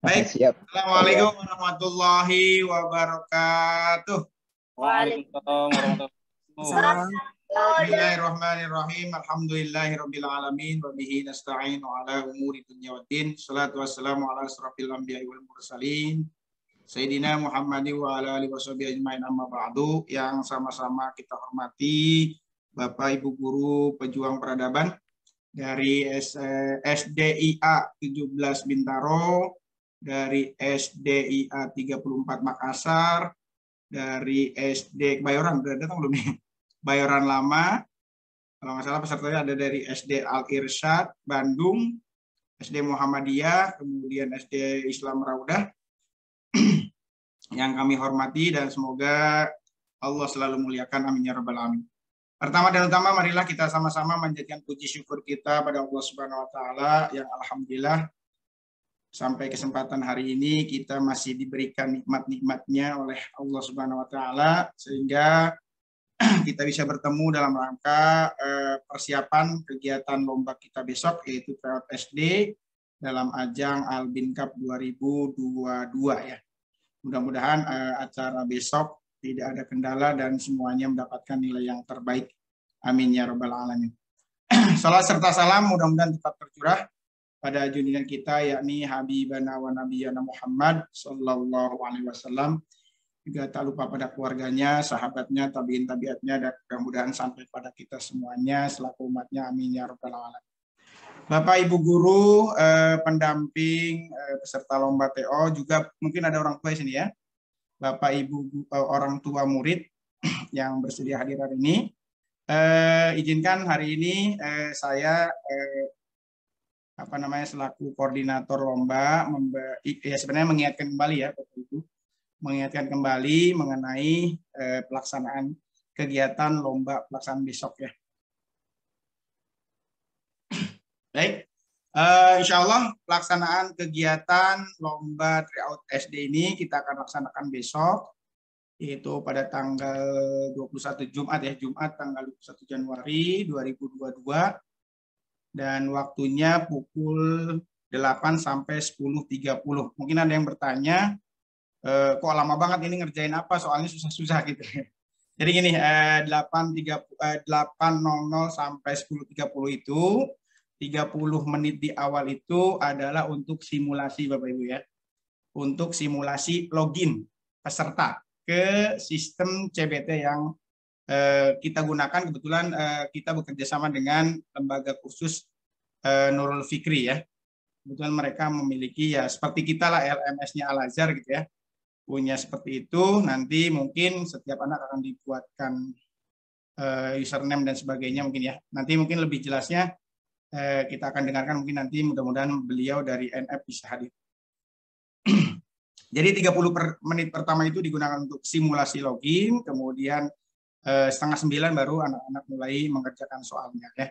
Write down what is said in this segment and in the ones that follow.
Baik, Siap. Assalamualaikum warahmatullahi wabarakatuh. Waalaikumsalam warahmatullahi wabarakatuh. Bismillahirrahmanirrahim. Alhamdulillahirabbil alamin wa bihi nasta'in ala umuri dunya waddin. Shalatu wassalamu ala asrofil anbiya'i wal mursalin. Sayyidina Muhammadin wa ala alihi washabihi ajmain, amma ba'du. Yang sama-sama kita hormati Bapak Ibu guru pejuang peradaban dari SDIA 17 Bintaro, dari SDIA 34 Makassar, dari SD Bayoran, udah datang belum nih? Bayoran Lama, kalau nggak salah pesertanya ada dari SD Al-Irsyad Bandung, SD Muhammadiyah, kemudian SD Islam Raudah, yang kami hormati dan semoga Allah selalu muliakan, amin ya rabbal alamin. Pertama dan utama, marilah kita sama-sama menjadikan puji syukur kita pada Allah Subhanahu wa taala yang alhamdulillah sampai kesempatan hari ini kita masih diberikan nikmat-nikmatnya oleh Allah Subhanahu wa taala sehingga kita bisa bertemu dalam rangka persiapan kegiatan lomba kita besok, yaitu Tryout SD dalam ajang Albin Cup 2022 ya. Mudah-mudahan acara besok tidak ada kendala dan semuanya mendapatkan nilai yang terbaik. Amin ya rabbal alamin. Salat serta salam mudah-mudahan tetap tercurah pada junjungan kita, yakni Habibana wa Nabiyana Muhammad sallallahu alaihi wasallam. Juga tak lupa pada keluarganya, sahabatnya, tabiin tabiatnya, dan mudah-mudahan sampai pada kita semuanya selaku umatnya. Amin ya rabbal alamin. Bapak Ibu guru, pendamping peserta lomba TO, juga mungkin ada orang tua di sini ya. Bapak Ibu orang tua murid yang bersedia hadir hari ini, izinkan hari ini saya selaku koordinator lomba sebenarnya mengingatkan kembali ya Bapak Ibu, mengingatkan kembali mengenai pelaksanaan kegiatan lomba pelaksanaan besok ya. Baik. Insya Allah pelaksanaan kegiatan lomba Tryout SD ini kita akan laksanakan besok, yaitu pada tanggal 21 Jumat ya, Jumat tanggal 21 Januari 2022, dan waktunya pukul 8 sampai 10.30. Mungkin ada yang bertanya, kok lama banget ini ngerjain apa, soalnya susah-susah gitu. Jadi gini, 8.00 sampai 10.30 itu 30 menit di awal itu adalah untuk simulasi Bapak Ibu ya. Untuk simulasi login peserta ke sistem CBT yang kita gunakan. Kebetulan kita bekerja sama dengan lembaga kursus Nurul Fikri ya. Kebetulan mereka memiliki ya seperti kita lah, LMS-nya Al-Azhar gitu ya. Punya seperti itu. Nanti mungkin setiap anak akan dibuatkan username dan sebagainya mungkin ya. Nanti mungkin lebih jelasnya kita akan dengarkan, mungkin nanti mudah-mudahan beliau dari NF bisa hadir. Jadi 30 menit pertama itu digunakan untuk simulasi login, kemudian 8:30 baru anak-anak mulai mengerjakan soalnya ya.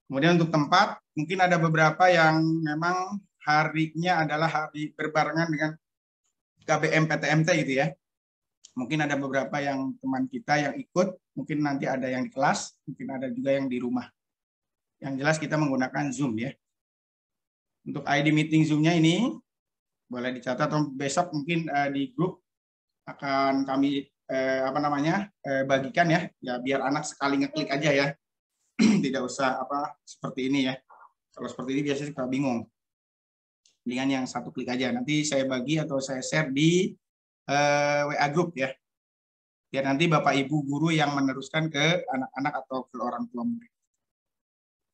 Kemudian untuk tempat, mungkin ada beberapa yang memang harinya adalah hari berbarengan dengan KBM PTMT gitu ya. Mungkin ada beberapa yang teman kita yang ikut, mungkin nanti ada yang di kelas, mungkin ada juga yang di rumah. Yang jelas kita menggunakan Zoom ya. Untuk ID meeting Zoom-nya ini boleh dicatat, atau besok mungkin di grup akan kami bagikan ya. Ya biar anak sekali ngeklik aja ya. Tidak usah seperti ini ya. Kalau seperti ini biasanya suka bingung. Dengan yang satu klik aja. Nanti saya bagi atau saya share di WA group ya. Biar nanti Bapak Ibu guru yang meneruskan ke anak-anak atau ke orang tua murid.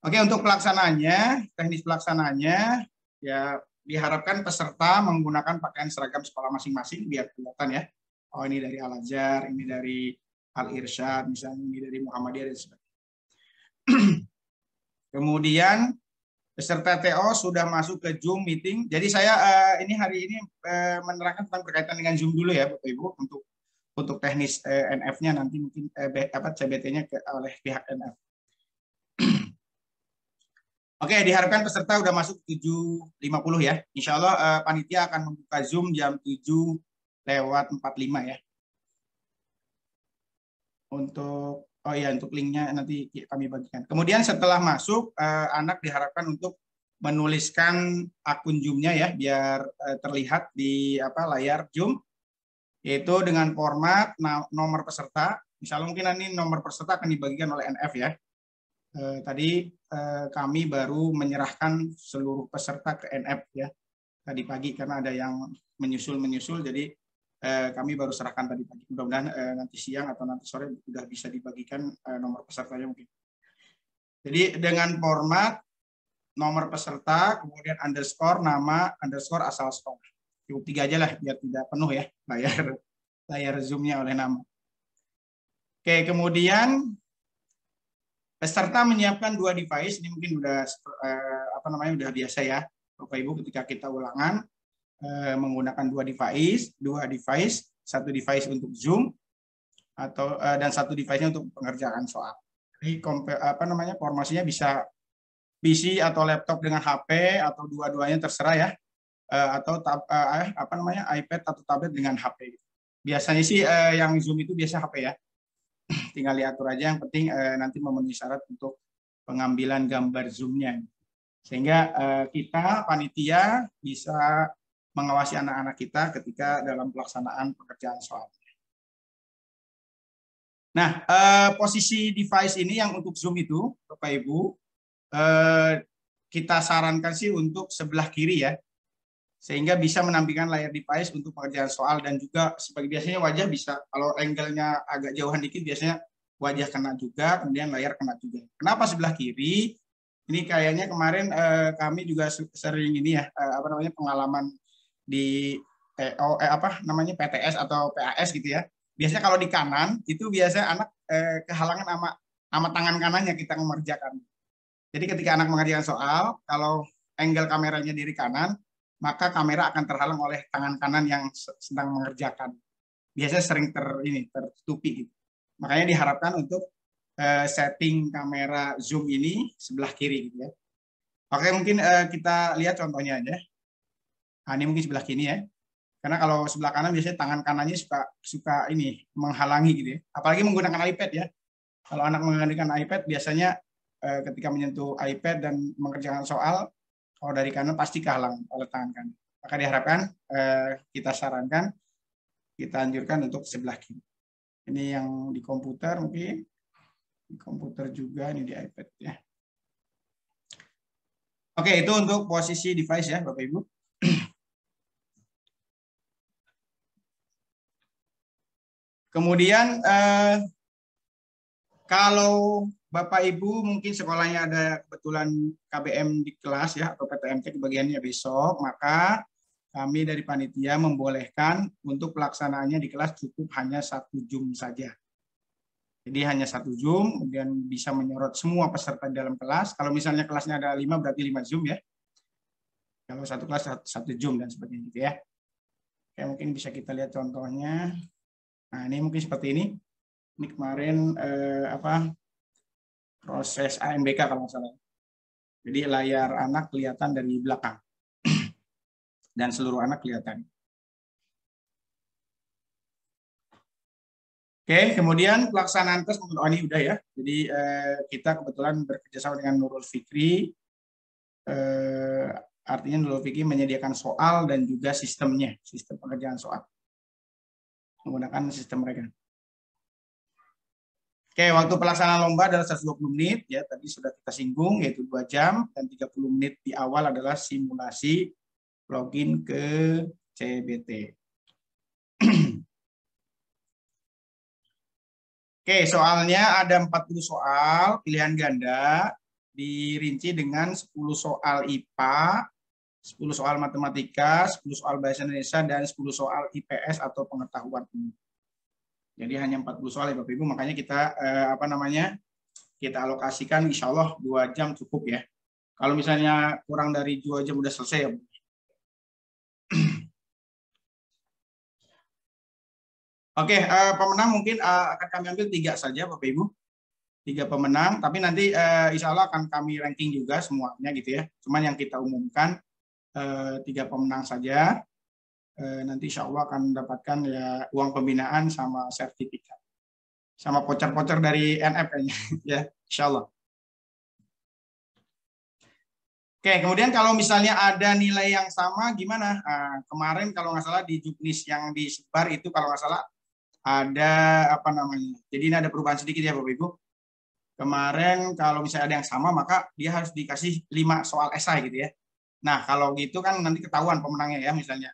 Oke, untuk pelaksanaannya, teknis pelaksanaannya, ya diharapkan peserta menggunakan pakaian seragam sekolah masing-masing biar kelihatan ya. Oh ini dari Al-Azhar, ini dari Al-Irsyad, misalnya ini dari Muhammadiyah dan sebagainya. Kemudian peserta TO sudah masuk ke Zoom meeting. Jadi saya ini hari ini menerangkan tentang berkaitan dengan Zoom dulu ya Bapak Ibu, untuk teknis NF-nya nanti mungkin CBT-nya oleh pihak NF. Oke, diharapkan peserta udah masuk 7.50 ya. Insya Allah panitia akan membuka Zoom jam 7:45 ya. Untuk linknya nanti kami bagikan. Kemudian setelah masuk, anak diharapkan untuk menuliskan akun Zoom-nya ya biar terlihat di layar Zoom, yaitu dengan format nomor peserta. Misalnya mungkin ini nomor peserta akan dibagikan oleh NF ya. Tadi kami baru menyerahkan seluruh peserta ke NF ya tadi pagi karena ada yang menyusul, jadi kami baru serahkan tadi pagi. Mudah-mudahan nanti siang atau nanti sore sudah bisa dibagikan nomor pesertanya mungkin. Jadi dengan format nomor peserta, kemudian underscore nama, underscore asal sekolah. Cukup 3 aja lah biar tidak penuh ya layar Zoom-nya oleh nama. Oke, kemudian peserta menyiapkan 2 device. Ini mungkin udah udah biasa ya, Bapak Ibu, ketika kita ulangan menggunakan 2 device, 1 device untuk Zoom dan 1 device-nya untuk pengerjaan soal. Jadi formasinya bisa PC atau laptop dengan HP atau dua-duanya terserah ya, atau iPad atau tablet dengan HP. Biasanya sih yang Zoom itu biasa HP ya. Tinggal diatur aja, yang penting nanti memenuhi syarat untuk pengambilan gambar Zoom-nya. Sehingga kita panitia bisa mengawasi anak-anak kita ketika dalam pelaksanaan pekerjaan soal. Nah, posisi device ini yang untuk Zoom itu, Bapak Ibu, kita sarankan sih untuk sebelah kiri ya, sehingga bisa menampilkan layar device untuk pengerjaan soal, dan juga sebagai biasanya wajah bisa, kalau angle-nya agak jauhan dikit biasanya wajah kena juga, kemudian layar kena juga. Kenapa sebelah kiri? Ini kayaknya kemarin kami juga sering ini ya, pengalaman di PTS atau PAS gitu ya. Biasanya kalau di kanan itu biasa anak kehalangan sama tangan kanannya kita mengerjakan. Jadi ketika anak mengerjakan soal, kalau angle kameranya diri kanan, maka kamera akan terhalang oleh tangan kanan yang sedang mengerjakan. Biasanya sering tertutupi gitu. Makanya diharapkan untuk setting kamera Zoom ini sebelah kiri gitu ya. Oke, mungkin kita lihat contohnya aja. Nah, ini mungkin sebelah kiri ya. Karena kalau sebelah kanan biasanya tangan kanannya suka menghalangi gitu ya. Apalagi menggunakan iPad ya. Kalau anak menggunakan iPad biasanya ketika menyentuh iPad dan mengerjakan soal, kalau dari kanan pasti kehalang oleh tangan kanan. Maka diharapkan kita sarankan, kita anjurkan untuk sebelah kiri. Ini yang di komputer mungkin, di komputer juga, ini di iPad ya. Oke, itu untuk posisi device ya Bapak Ibu. Kemudian kalau Bapak Ibu mungkin sekolahnya ada kebetulan KBM di kelas ya, atau PTMT kebagiannya besok, maka kami dari panitia membolehkan untuk pelaksanaannya di kelas cukup hanya 1 Zoom saja. Jadi hanya 1 Zoom, kemudian bisa menyorot semua peserta di dalam kelas. Kalau misalnya kelasnya ada 5 berarti 5 Zoom ya. Kalau 1 kelas 1 Zoom dan sebagainya gitu ya. Oke, mungkin bisa kita lihat contohnya. Nah, ini mungkin seperti ini. Ini kemarin proses AMBK kalau nggak salah. Jadi layar anak kelihatan dari belakang. Dan seluruh anak kelihatan. Oke, kemudian pelaksanaan tes, ini udah ya. Jadi kita kebetulan bekerjasama dengan Nurul Fikri. Artinya Nurul Fikri menyediakan soal dan juga sistemnya, sistem pengerjaan soal. Menggunakan sistem mereka. Oke, waktu pelaksanaan lomba adalah 120 menit, ya tadi sudah kita singgung, yaitu 2 jam, dan 30 menit di awal adalah simulasi login ke CBT. Oke, soalnya ada 40 soal, pilihan ganda, dirinci dengan 10 soal IPA, 10 soal matematika, 10 soal bahasa Indonesia, dan 10 soal IPS atau pengetahuan umum. Jadi hanya 40 soal ya Bapak Ibu, makanya kita kita alokasikan insya Allah 2 jam cukup ya. Kalau misalnya kurang dari 2 jam udah selesai ya. Oke, pemenang mungkin akan kami ambil 3 saja Bapak Ibu. 3 pemenang, tapi nanti insya Allah akan kami ranking juga semuanya gitu ya. Cuman yang kita umumkan 3 pemenang saja. Nanti insya Allah akan mendapatkan ya uang pembinaan sama sertifikat. Sama voucher-voucher dari NF kayaknya ya, insya Allah. Oke, kemudian kalau misalnya ada nilai yang sama gimana? Kemarin kalau nggak salah di juknis yang disebar itu kalau nggak salah ada apa namanya? Jadi ini ada perubahan sedikit ya Bapak Ibu. Kemarin kalau misalnya ada yang sama maka dia harus dikasih 5 soal esai gitu ya. Nah, kalau gitu kan nanti ketahuan pemenangnya ya misalnya.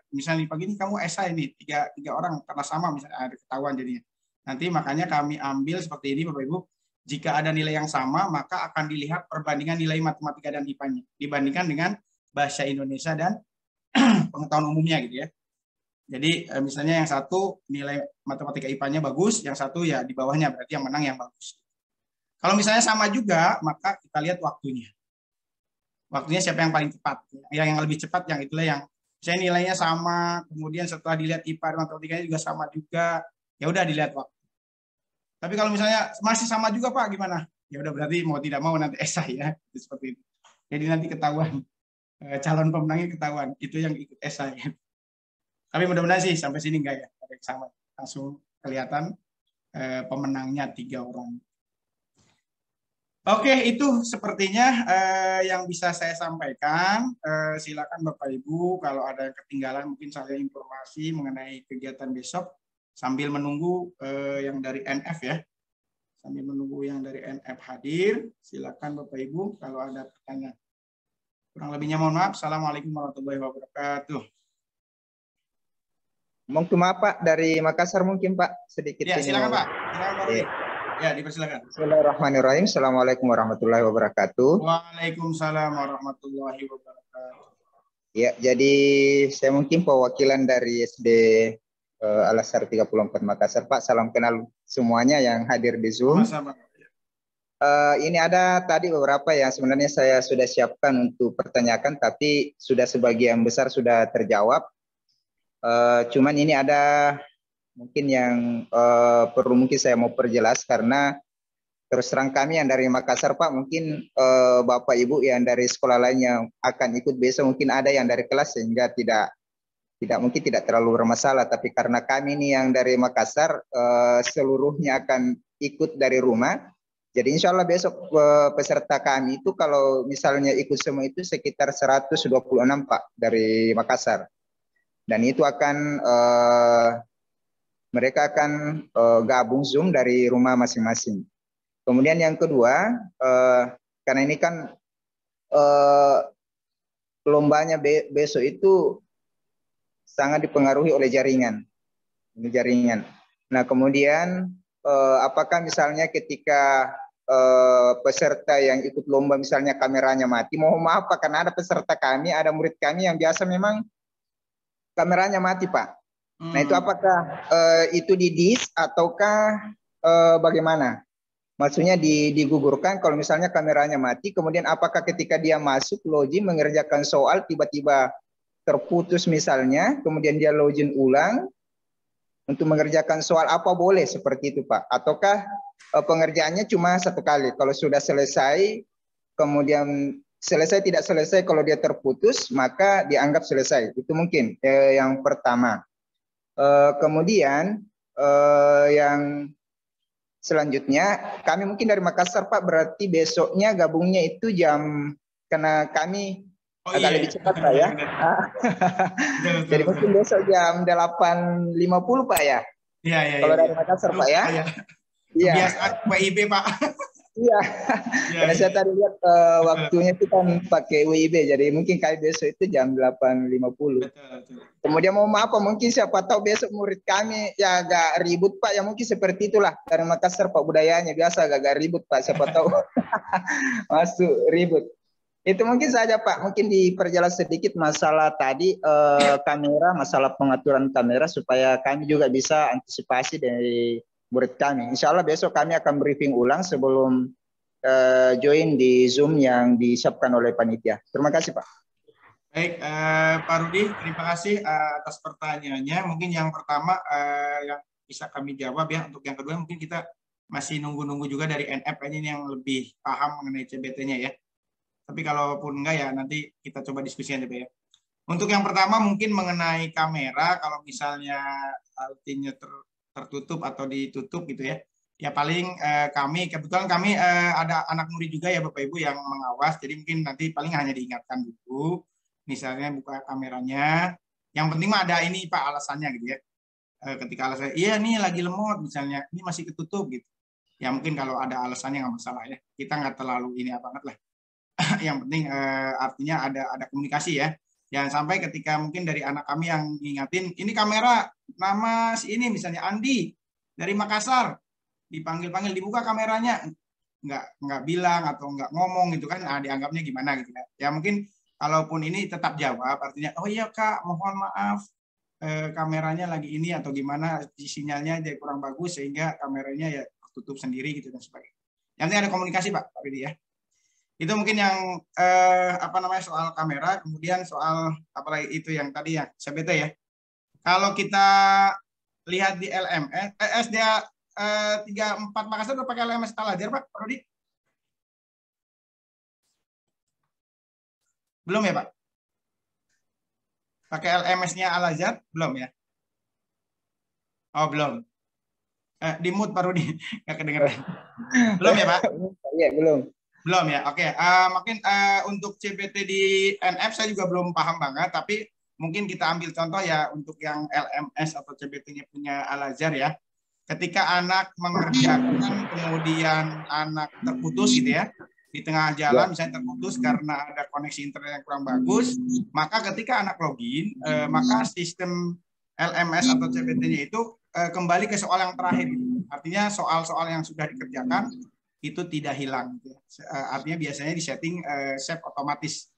Misalnya pagi ini kamu esai nih tiga orang karena sama misalnya ada ketahuan jadinya. Nanti makanya kami ambil seperti ini Bapak Ibu. Jika ada nilai yang sama, maka akan dilihat perbandingan nilai matematika dan IPA-nya dibandingkan dengan bahasa Indonesia dan pengetahuan umumnya gitu ya. Jadi misalnya yang satu nilai matematika IPA-nya bagus, yang satu ya di bawahnya, berarti yang menang yang bagus. Kalau misalnya sama juga, maka kita lihat waktunya. Waktunya siapa yang paling cepat. Yang lebih cepat yang itulah yang saya nilainya sama, kemudian setelah dilihat IPA dan matematikanya juga sama juga, ya udah dilihat waktu. Tapi kalau misalnya masih sama juga Pak, gimana? Ya udah berarti mau tidak mau nanti esai ya, seperti itu. Jadi nanti ketahuan calon pemenangnya ketahuan itu yang ikut esai. Tapi mudah-mudahan sih sampai sini enggak ya, ada sama langsung kelihatan pemenangnya 3 orang. Oke, itu sepertinya yang bisa saya sampaikan. Silakan Bapak Ibu kalau ada yang ketinggalan mungkin saya informasi mengenai kegiatan besok. Sambil menunggu yang dari NF ya. Sambil menunggu yang dari NF hadir, silakan Bapak Ibu kalau ada pertanyaan. Kurang lebihnya mohon maaf. Assalamualaikum warahmatullahi wabarakatuh. Mungkin maaf Pak, dari Makassar mungkin Pak, sedikit. Ya, silakan Pak. Silakan Pak Rudi. Ya, dipersilakan. Bismillahirrahmanirrahim. Assalamualaikum warahmatullahi wabarakatuh. Waalaikumsalam warahmatullahi wabarakatuh. Ya, jadi saya mungkin perwakilan dari SD Al-Azhar 34 Makassar Pak. Salam kenal semuanya yang hadir di Zoom. Sama-sama. Ini ada tadi beberapa yang sebenarnya saya sudah siapkan untuk pertanyakan, tapi sudah sebagian besar sudah terjawab. Cuman ini ada mungkin yang perlu mungkin saya mau perjelas karena terus terang kami yang dari Makassar Pak, mungkin Bapak Ibu yang dari sekolah lain yang akan ikut besok mungkin ada yang dari kelas sehingga tidak mungkin tidak terlalu bermasalah, tapi karena kami ini yang dari Makassar seluruhnya akan ikut dari rumah. Jadi insya Allah besok peserta kami itu kalau misalnya ikut semua itu sekitar 126 Pak dari Makassar. Dan itu akan mereka akan gabung Zoom dari rumah masing-masing. Kemudian yang kedua, karena ini kan lombanya besok itu sangat dipengaruhi oleh jaringan. Ini jaringan. Nah, kemudian apakah misalnya ketika peserta yang ikut lomba misalnya kameranya mati, mohon maaf Pak, karena ada peserta kami, ada murid kami yang biasa memang kameranya mati Pak. Nah, itu apakah itu didis ataukah bagaimana? Maksudnya digugurkan kalau misalnya kameranya mati, kemudian apakah ketika dia masuk login mengerjakan soal tiba-tiba terputus misalnya, kemudian dia login ulang untuk mengerjakan soal, apa boleh seperti itu Pak? Ataukah pengerjaannya cuma 1 kali, kalau sudah selesai, kemudian selesai tidak selesai, kalau dia terputus maka dianggap selesai. Itu mungkin yang pertama. Kemudian yang selanjutnya, kami mungkin dari Makassar Pak, berarti besoknya gabungnya itu jam, karena kami agak lebih cepat Pak ya. Jadi mungkin besok jam 8.50 Pak ya. Iya. Kalau dari Makassar Pak ya. Iya. Kebiasaan WIB Pak. Iya. Karena saya tadi lihat waktunya itu kan pakai WIB, jadi mungkin kali besok itu jam 8.50. Kemudian mau maaf mungkin siapa tahu besok murid kami ya agak ribut Pak, ya mungkin seperti itulah dari Makassar Pak, budayanya biasa agak ribut Pak, siapa tahu masuk ribut. Itu mungkin saja Pak, mungkin diperjelas sedikit masalah tadi kamera, masalah pengaturan kamera supaya kami juga bisa antisipasi dari murid kami. Insya Allah besok kami akan briefing ulang sebelum join di Zoom yang disiapkan oleh panitia. Terima kasih Pak. Baik, Pak Rudi, terima kasih atas pertanyaannya. Mungkin yang pertama yang bisa kami jawab ya. Untuk yang kedua mungkin kita masih nunggu-nunggu juga dari NF ini yang lebih paham mengenai CBT-nya ya. Tapi kalaupun enggak ya nanti kita coba diskusikan ya. Untuk yang pertama mungkin mengenai kamera, kalau misalnya artinya tertutup atau ditutup gitu ya, Ya paling kami, kebetulan kami ada anak murid juga ya Bapak Ibu yang mengawas, jadi mungkin nanti paling hanya diingatkan dulu, misalnya buka kameranya. Yang penting mah ada ini Pak alasannya gitu ya. Ketika alasannya, iya nih lagi lemot misalnya, ini masih ketutup gitu. Ya mungkin kalau ada alasannya nggak masalah ya. Kita nggak terlalu ini banget lah. Yang penting artinya ada komunikasi ya. Jangan sampai ketika mungkin dari anak kami yang ngingatin, ini kamera nama si ini misalnya Andi dari Makassar, dipanggil-panggil dibuka kameranya, nggak bilang atau nggak ngomong gitu kan, dianggapnya gimana gitu ya. Ya mungkin kalaupun ini tetap jawab, artinya oh iya Kak, mohon maaf kameranya lagi ini atau gimana, sinyalnya jadi kurang bagus sehingga kameranya ya tutup sendiri gitu dan sebagainya. Yang penting ada komunikasi Pak Rudi ya. Itu mungkin yang soal kamera, kemudian soal apalagi itu yang tadi ya CBT ya. Kalau kita lihat di LMS, SDA 34 Makassar udah pakai LMS Al-Azhar Pak Rudi? Belum ya Pak? Pakai LMS-nya Al-Azhar? Belum ya? Oh belum. Di mute Pak Rudi, nggak kedengeran. Belum ya Pak? Iya belum. Belum ya, oke. Mungkin untuk CPT di NF saya juga belum paham banget, tapi mungkin kita ambil contoh ya untuk yang LMS atau CPT-nya punya Al-Azhar ya. Ketika anak mengerjakan, kemudian anak terputus gitu ya, di tengah jalan misalnya terputus karena ada koneksi internet yang kurang bagus, maka ketika anak login, maka sistem LMS atau CPT-nya itu kembali ke soal yang terakhir. Artinya soal-soal yang sudah dikerjakan itu tidak hilang. Artinya biasanya disetting save otomatis.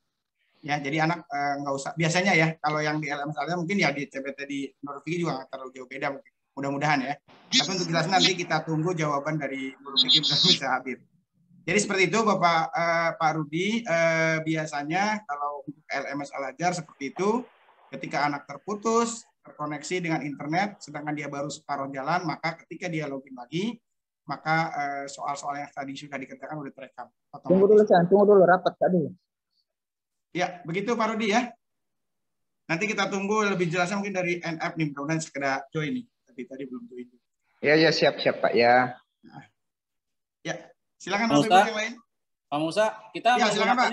Ya, jadi anak nggak usah. Biasanya ya, kalau yang di LMS mungkin ya di CPT di Nurul Fikri juga nggak terlalu jauh beda mungkin. Mudah-mudahan ya. Tapi untuk jelas nanti kita tunggu jawaban dari Nurul Fikri bisa hadir. Jadi seperti itu Bapak Pak Rudi, biasanya kalau untuk LMS Al-Azhar seperti itu, ketika anak terputus, terkoneksi dengan internet, sedangkan dia baru separuh jalan, maka ketika dia login lagi, maka soal-soal yang tadi sudah dikerjakan sudah terekam. Tunggu dulu rapat tadi. Ya, begitu Pak Rudi ya. Nanti kita tunggu lebih jelasnya mungkin dari NF nih, mudah-mudahan segera join nih. Tadi belum join. Ya siap Pak ya. Ya, silakan Pak Bapak Ibu yang lain. Pak Musa, kita ya, silakan Pak.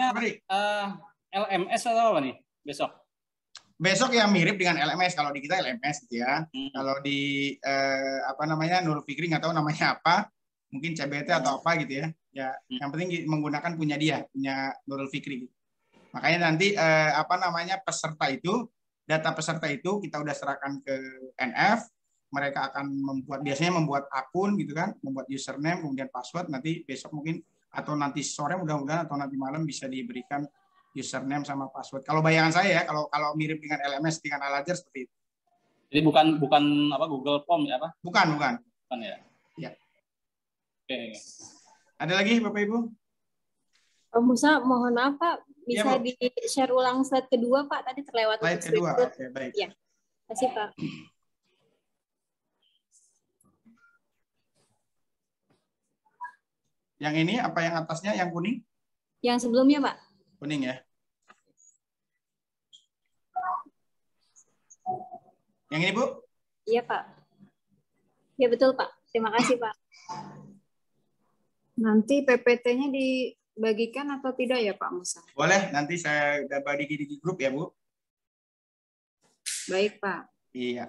LMS atau apa nih besok? Besok ya mirip dengan LMS, kalau di kita LMS gitu ya. Kalau di Nurul Fikri nggak tahu namanya apa, mungkin CBT atau apa gitu ya. Ya, yang penting menggunakan punya dia, punya Nurul Fikri. Makanya nanti peserta itu, data peserta itu kita udah serahkan ke NF, mereka akan biasanya membuat akun gitu kan, membuat username kemudian password, nanti besok mungkin atau nanti sore mudah-mudahan atau nanti malam bisa diberikan username sama password. Kalau bayangan saya ya, kalau mirip dengan LMS dengan Al-Azhar seperti itu. Jadi bukan apa Google Form ya apa? Bukan ya. Ya. Oke. Ada lagi Bapak Ibu? Pak Musa, mohon maaf Pak, bisa ya, di-share ulang slide kedua Pak, tadi terlewat. Slide kedua, oke baik. Ya, terima kasih Pak. Yang ini apa yang atasnya, yang kuning? Yang sebelumnya Pak. Kuning ya. Yang ini Bu? Iya Pak. Ya betul Pak. Terima kasih Pak. Nanti PPT-nya dibagikan atau tidak ya Pak Musa? Boleh, nanti saya udah bagi di grup ya Bu. Baik Pak. Iya.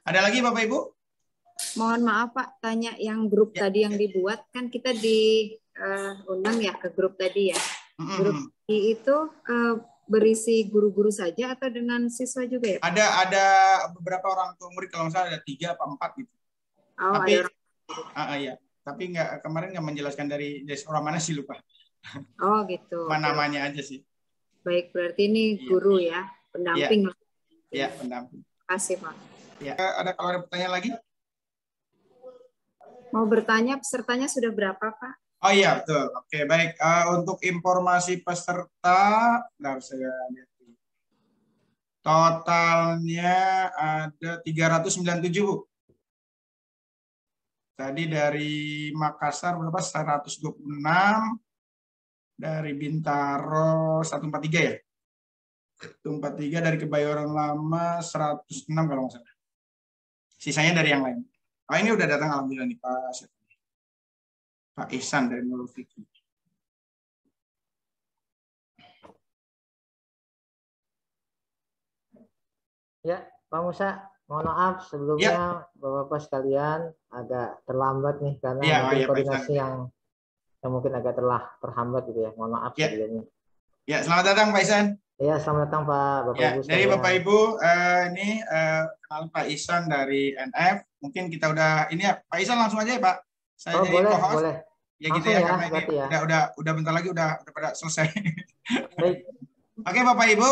Ada lagi Bapak Ibu? Mohon maaf Pak, tanya yang grup tadi yang dibuat, kan kita diundang ya ke grup tadi ya. Grup itu berisi guru-guru saja atau dengan siswa juga ya? Ada beberapa orang tua murid, kalau nggak salah ada 3 atau 4 gitu. Oh, tapi ada iya. Tapi kemarin nggak menjelaskan dari orang mana sih, lupa. Oh gitu. Namanya aja sih. Baik, berarti ini guru ya, pendamping. Iya, pendamping. Terima kasih Pak. Ya, kalau ada pertanyaan lagi? Mau bertanya pesertanya sudah berapa Pak? Oh iya, betul. Oke, baik. Untuk informasi peserta, saya lihat. Totalnya ada 397, Bu. Tadi dari Makassar berapa? 126. Dari Bintaro 143 ya? 143, dari Kebayoran Lama 106 kalau nggak salah. Sisanya dari yang lain. Oh, ini udah datang alhamdulillah nih Pak. Pak Ihsan dari Nurul Fikri. Ya, Pak Musa, mohon maaf sebelumnya Bapak-Bapak sekalian agak terlambat nih karena mungkin koordinasi yang mungkin agak terhambat gitu ya. Mohon maaf sebelumnya. Ya, selamat datang Pak Ihsan. Ya, selamat datang Pak Bapak Ibu sekalian. Dari Bapak Ibu ini kenal Pak Ihsan dari NF. Mungkin kita udah ini ya Pak Ihsan langsung aja ya Pak. Saya jadi boleh, co-host. boleh. Ya gitu langsung ya, ya, karena ini udah bentar lagi udah pada selesai. Baik. Oke Bapak Ibu,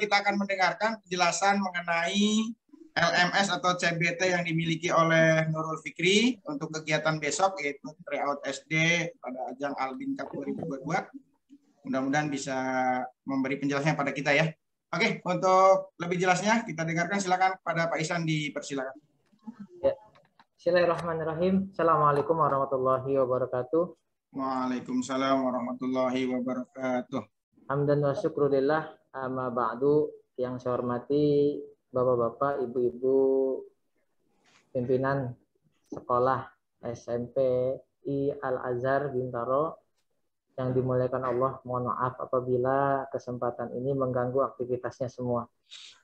kita akan mendengarkan penjelasan mengenai LMS atau CBT yang dimiliki oleh Nurul Fikri untuk kegiatan besok, yaitu tryout SD pada ajang Albin Cup 2022. Mudah-mudahan bisa memberi penjelasannya pada kita ya. Oke, untuk lebih jelasnya kita dengarkan, silakan pada Pak Ihsan, dipersilakan. Ya. Bismillahirrahmanirrahim. Assalamualaikum warahmatullahi wabarakatuh. Waalaikumsalam warahmatullahi wabarakatuh. Hamdan wa syukrulillah, amma ba'du. Yang saya hormati Bapak-bapak, Ibu-ibu pimpinan sekolah SMPI Al-Azhar Bintaro yang dimuliakan Allah. Mohon maaf apabila kesempatan ini mengganggu aktivitasnya semua.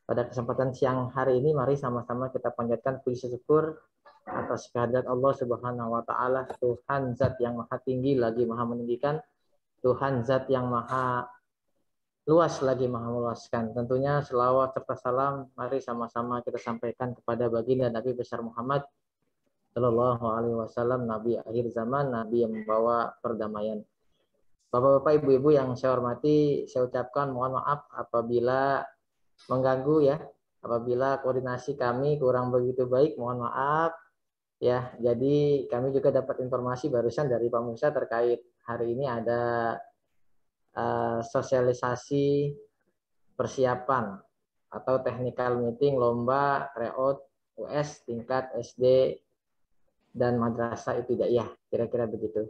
Pada kesempatan siang hari ini mari sama-sama kita panjatkan puji syukur atas kehadirat Allah Subhanahu wa taala, Tuhan zat yang maha tinggi lagi maha meninggikan, Tuhan zat yang maha luas lagi maha meluaskan. Tentunya selawat serta salam mari sama-sama kita sampaikan kepada baginda Nabi besar Muhammad Shallallahu alaihi wasallam, Nabi akhir zaman, Nabi yang membawa perdamaian. Bapak-bapak, ibu-ibu yang saya hormati, saya ucapkan mohon maaf apabila mengganggu ya, apabila koordinasi kami kurang begitu baik, mohon maaf ya. Jadi kami juga dapat informasi barusan dari Pak Musa terkait hari ini ada sosialisasi persiapan atau technical meeting lomba tryout US tingkat SD dan madrasah ibtidaiyah, kira-kira begitu.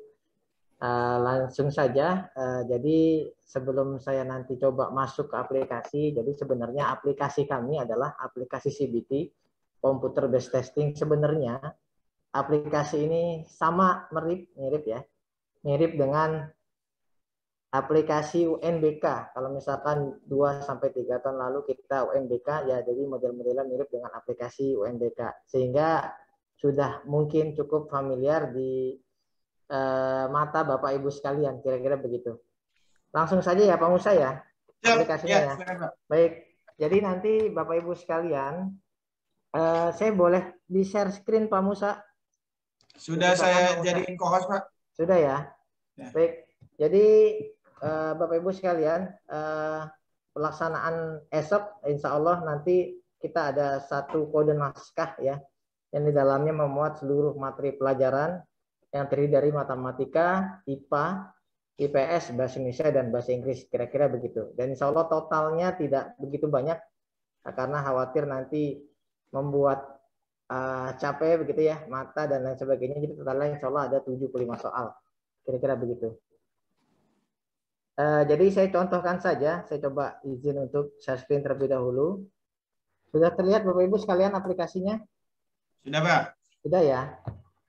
Langsung saja, jadi sebelum saya nanti coba masuk ke aplikasi, jadi sebenarnya aplikasi kami adalah aplikasi CBT, Computer Based Testing. Sebenarnya aplikasi ini sama mirip ya, mirip dengan aplikasi UNBK. Kalau misalkan 2-3 tahun lalu kita UNBK, ya jadi model-modelnya mirip dengan aplikasi UNBK. Sehingga sudah mungkin cukup familiar di mata Bapak Ibu sekalian, kira-kira begitu. Langsung saja ya Pak Musa ya, aplikasinya ya. Baik, jadi nanti Bapak Ibu sekalian, saya boleh di-share screen Pak Musa? Sudah saya jadi co-host Pak. Sudah ya? Baik, jadi Bapak Ibu sekalian, pelaksanaan esok insya Allah nanti kita ada satu kode naskah ya, yang di dalamnya memuat seluruh materi pelajaran yang terdiri dari matematika, IPA, IPS, bahasa Indonesia, dan bahasa Inggris, kira-kira begitu. Dan insya Allah totalnya tidak begitu banyak karena khawatir nanti membuat capek begitu ya, mata dan lain sebagainya. Jadi totalnya insya Allah ada 75 soal, kira-kira begitu. Jadi saya contohkan saja, saya coba izin untuk share screen terlebih dahulu. Sudah terlihat Bapak Ibu sekalian aplikasinya? Sudah Pak. Sudah ya.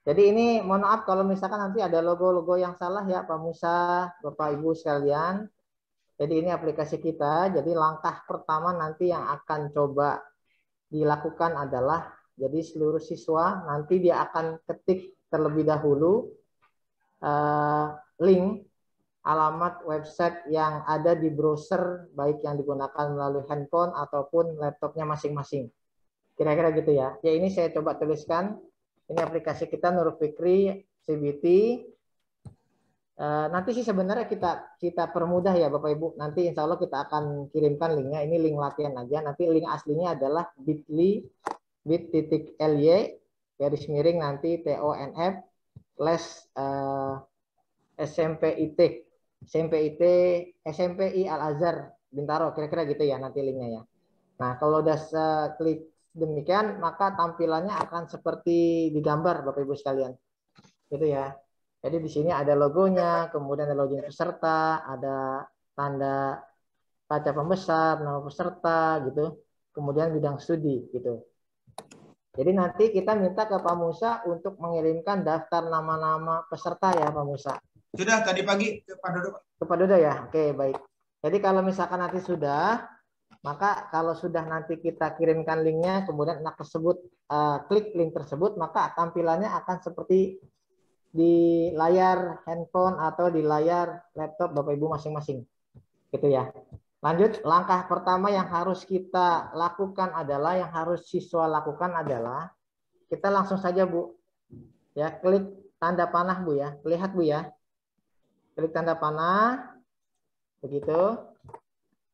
Jadi ini mohon maaf kalau misalkan nanti ada logo-logo yang salah ya Pak Musa, Bapak Ibu sekalian. Jadi ini aplikasi kita. Jadi langkah pertama nanti yang akan coba dilakukan adalah, jadi seluruh siswa nanti dia akan ketik terlebih dahulu link alamat website yang ada di browser, baik yang digunakan melalui handphone ataupun laptopnya masing-masing. Kira-kira gitu ya. Ya ini saya coba tuliskan. Ini aplikasi kita Nurul Fikri CBT. Nanti sih sebenarnya kita permudah ya Bapak Ibu. Nanti insya Allah kita akan kirimkan linknya. Ini link latihan aja. Nanti link aslinya adalah bit.ly garis miring nanti TONF SMPI Al-Azhar Bintaro, kira-kira gitu ya nanti linknya ya. Nah kalau udah klik demikian maka tampilannya akan seperti digambar Bapak Ibu sekalian, gitu ya. Jadi di sini ada logonya, kemudian ada login peserta, ada tanda kaca pembesar, nama peserta, gitu. Kemudian bidang studi, gitu. Jadi nanti kita minta ke Pak Musa untuk mengirimkan daftar nama-nama peserta ya Pak Musa. Sudah tadi pagi ke Pak Dodo. Ke Pak Dodo ya? Oke, baik. Jadi kalau misalkan nanti sudah, maka kalau sudah nanti kita kirimkan linknya, kemudian anak tersebut klik link tersebut, maka tampilannya akan seperti di layar handphone atau di layar laptop Bapak Ibu masing-masing. Gitu ya. Lanjut, langkah pertama yang harus kita lakukan adalah, yang harus siswa lakukan adalah, kita langsung saja Bu, ya klik tanda panah Bu ya, lihat Bu ya, klik tanda panah, begitu.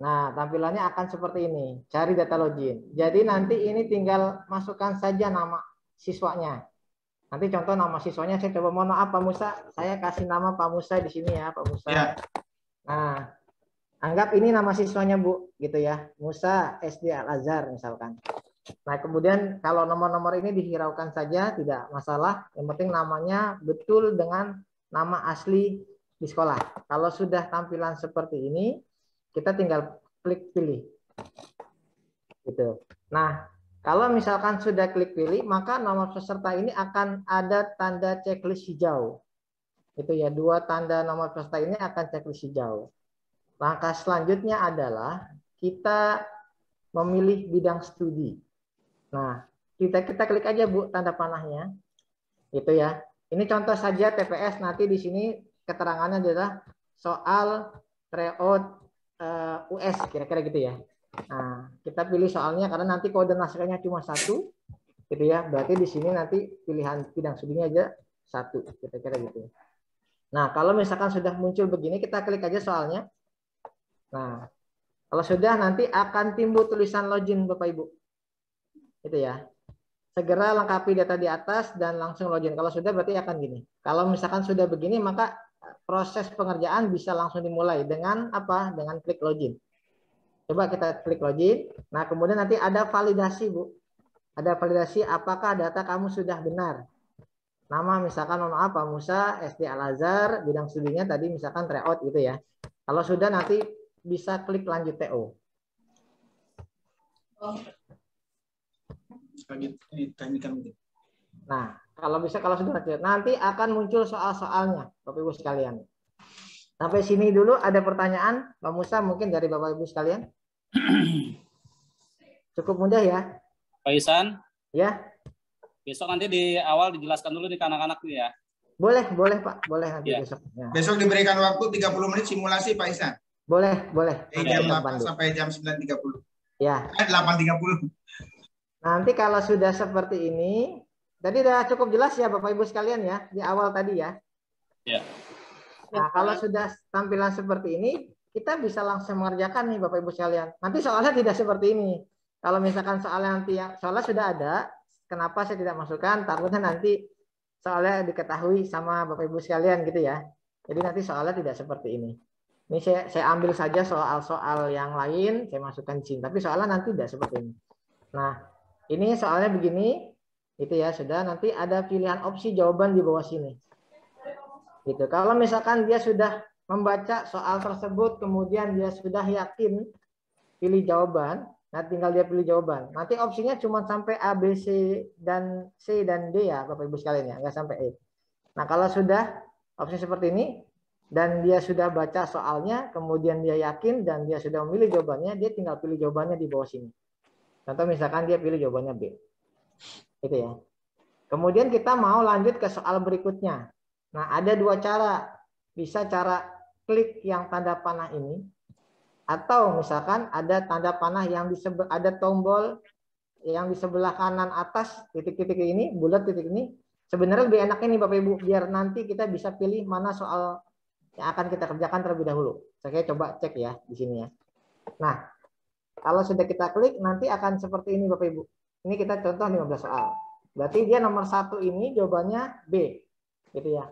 Nah, tampilannya akan seperti ini, cari data login. Jadi nanti ini tinggal masukkan saja nama siswanya. Nanti contoh nama siswanya, saya coba, mohon maaf Pak Musa, saya kasih nama Pak Musa di sini ya Pak Musa. Ya. Nah, anggap ini nama siswanya Bu, gitu ya, Musa SD Al-Azhar misalkan. Nah kemudian kalau nomor-nomor ini dihiraukan saja, tidak masalah. Yang penting namanya betul dengan nama asli di sekolah. Kalau sudah tampilan seperti ini, kita tinggal klik pilih. Gitu. Nah kalau misalkan sudah klik pilih, maka nomor peserta ini akan ada tanda checklist hijau. Itu ya, 2 tanda nomor peserta ini akan checklist hijau. Langkah selanjutnya adalah kita memilih bidang studi. Nah, kita klik aja Bu tanda panahnya. Gitu ya. Ini contoh saja TPS, nanti di sini keterangannya adalah soal tryout US, kira-kira gitu ya. Nah, kita pilih soalnya karena nanti kode naskahnya cuma 1, gitu ya. Berarti di sini nanti pilihan bidang studinya aja 1, kira-kira gitu. Nah, kalau misalkan sudah muncul begini, kita klik aja soalnya. Nah, kalau sudah nanti akan timbul tulisan login Bapak Ibu. Itu ya. Segera lengkapi data di atas dan langsung login. Kalau sudah berarti akan gini. Kalau misalkan sudah begini, maka proses pengerjaan bisa langsung dimulai dengan apa? Dengan klik login. Coba kita klik login. Nah, kemudian nanti ada validasi Bu. Ada validasi apakah data kamu sudah benar. Nama misalkan mohon maaf Pak Musa SD Al-Azhar, bidang studinya tadi misalkan tryout gitu ya. Kalau sudah nanti bisa klik lanjut TO. Nah, kalau sudah nanti akan muncul soal-soalnya, Bapak Ibu sekalian. Sampai sini dulu ada pertanyaan, Pak Musa mungkin dari Bapak Ibu sekalian. Cukup mudah ya. Pak Ihsan? Ya. Besok nanti di awal dijelaskan dulu nih ke anak-anak nih ya. Boleh Pak, boleh nanti ya. Besok. Ya. Besok diberikan waktu 30 menit simulasi Pak Ihsan. Boleh. Jam 8 sampai jam 9.30. Ya. 8.30. Nanti kalau sudah seperti ini, tadi udah cukup jelas ya Bapak Ibu sekalian ya, di awal tadi ya. Ya. Nah, kalau sudah tampilan seperti ini, kita bisa langsung mengerjakan nih Bapak Ibu sekalian. Nanti soalnya tidak seperti ini. Kalau misalkan soalnya nanti yang soalnya sudah ada, kenapa saya tidak masukkan? Takutnya nanti soalnya diketahui sama Bapak Ibu sekalian gitu ya. Jadi nanti soalnya tidak seperti ini. Ini saya ambil saja soal-soal yang lain, saya masukkan di sini. Tapi soalnya nanti tidak seperti ini. Nah, ini soalnya begini, itu ya sudah. Nanti ada pilihan opsi jawaban di bawah sini. Gitu. Kalau misalkan dia sudah membaca soal tersebut, kemudian dia sudah yakin pilih jawaban, nah tinggal dia pilih jawaban. Nanti opsinya cuma sampai A, B, C, dan C dan D ya, Bapak Ibu sekalian ya, nggak sampai E. Nah kalau sudah opsi seperti ini, dan dia sudah baca soalnya, kemudian dia yakin dan dia sudah memilih jawabannya, dia tinggal pilih jawabannya di bawah sini. Contoh misalkan dia pilih jawabannya B. Itu ya. Kemudian kita mau lanjut ke soal berikutnya. Nah, ada 2 cara. Bisa cara klik yang tanda panah ini, atau misalkan ada tanda panah yang ada tombol yang di sebelah kanan atas titik-titik ini, bulat titik ini. Sebenarnya lebih enak ini Bapak Ibu, biar nanti kita bisa pilih mana soal yang akan kita kerjakan terlebih dahulu. Saya coba cek ya di sini ya. Nah, kalau sudah kita klik nanti akan seperti ini Bapak Ibu. Ini kita contoh 15 soal. Berarti dia nomor 1 ini jawabannya B. Gitu ya.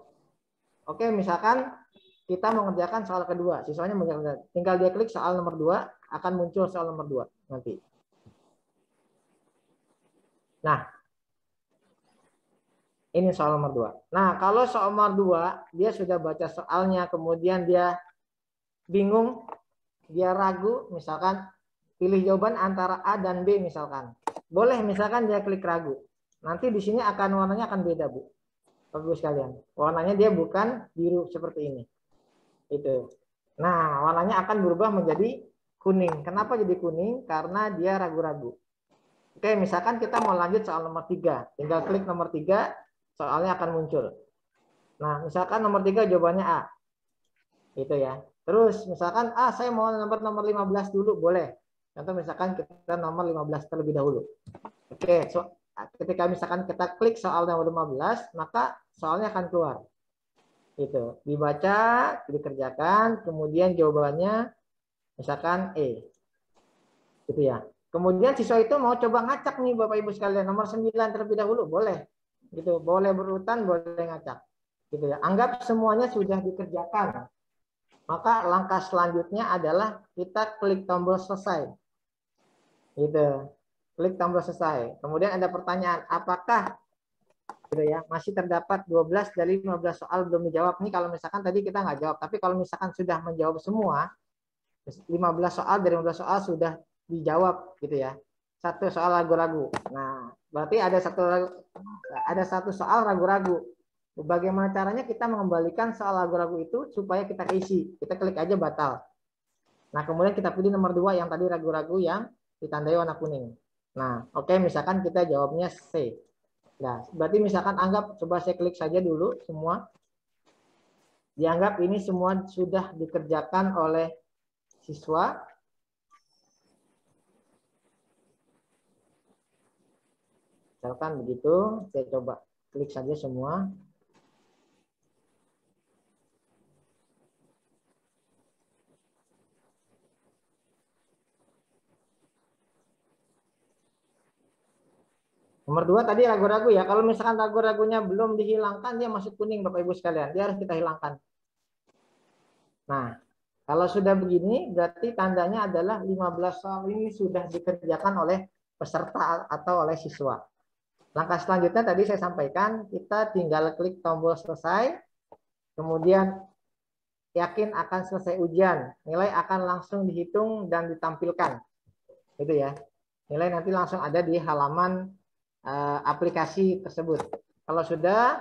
Oke, misalkan kita mengerjakan soal kedua, siswanya mengerjakan. Tinggal dia klik soal nomor 2, akan muncul soal nomor 2 nanti. Nah, ini soal nomor 2. Nah, kalau soal nomor 2, dia sudah baca soalnya, kemudian dia bingung, dia ragu, misalkan pilih jawaban antara A dan B misalkan. Boleh misalkan dia klik ragu. nanti di sini akan warnanya akan beda, Bu. Bapak Ibu sekalian. Warnanya dia bukan biru seperti ini. Itu. Nah, warnanya akan berubah menjadi kuning. Kenapa jadi kuning? Karena dia ragu-ragu. Oke, misalkan kita mau lanjut soal nomor 3. Tinggal klik nomor 3, soalnya akan muncul. Nah, misalkan nomor 3 jawabannya A. Gitu ya. Terus misalkan saya mau nomor 15 dulu, boleh. Contoh misalkan kita nomor 15 terlebih dahulu. Oke, ketika misalkan kita klik soal nomor 15, maka soalnya akan keluar. Gitu. Dibaca, dikerjakan, kemudian jawabannya misalkan E. Gitu ya. Kemudian siswa itu mau coba ngacak nih Bapak Ibu sekalian, nomor 9 terlebih dahulu, boleh. Gitu, boleh berurutan, boleh ngacak. Gitu ya. Anggap semuanya sudah dikerjakan. Maka langkah selanjutnya adalah kita klik tombol selesai. Gitu. Klik tombol selesai. Kemudian ada pertanyaan, apakah gitu ya, masih terdapat 12 dari 15 soal belum dijawab. Ini kalau misalkan tadi kita nggak jawab, tapi kalau misalkan sudah menjawab semua, 15 soal dari 15 soal sudah dijawab gitu ya. Satu soal ragu-ragu. Nah, berarti ada satu soal ragu-ragu. Bagaimana caranya kita mengembalikan soal ragu-ragu itu supaya kita isi. Kita klik aja batal. Nah, kemudian kita pilih nomor 2 yang tadi ragu-ragu yang ditandai warna kuning. Nah, oke, misalkan kita jawabnya C. Nah, berarti misalkan anggap, coba saya klik saja dulu semua. Dianggap ini semua sudah dikerjakan oleh siswa. Misalkan begitu, saya coba klik saja semua. Nomor 2 tadi ragu-ragu ya. Kalau misalkan ragu-ragunya belum dihilangkan, dia masih kuning Bapak Ibu sekalian. Dia harus kita hilangkan. Nah, kalau sudah begini, berarti tandanya adalah 15 soal ini sudah dikerjakan oleh peserta atau oleh siswa. Langkah selanjutnya tadi saya sampaikan, kita tinggal klik tombol selesai, kemudian yakin akan selesai ujian. Nilai akan langsung dihitung dan ditampilkan. Gitu ya. Nilai nanti langsung ada di halaman aplikasi tersebut. Kalau sudah,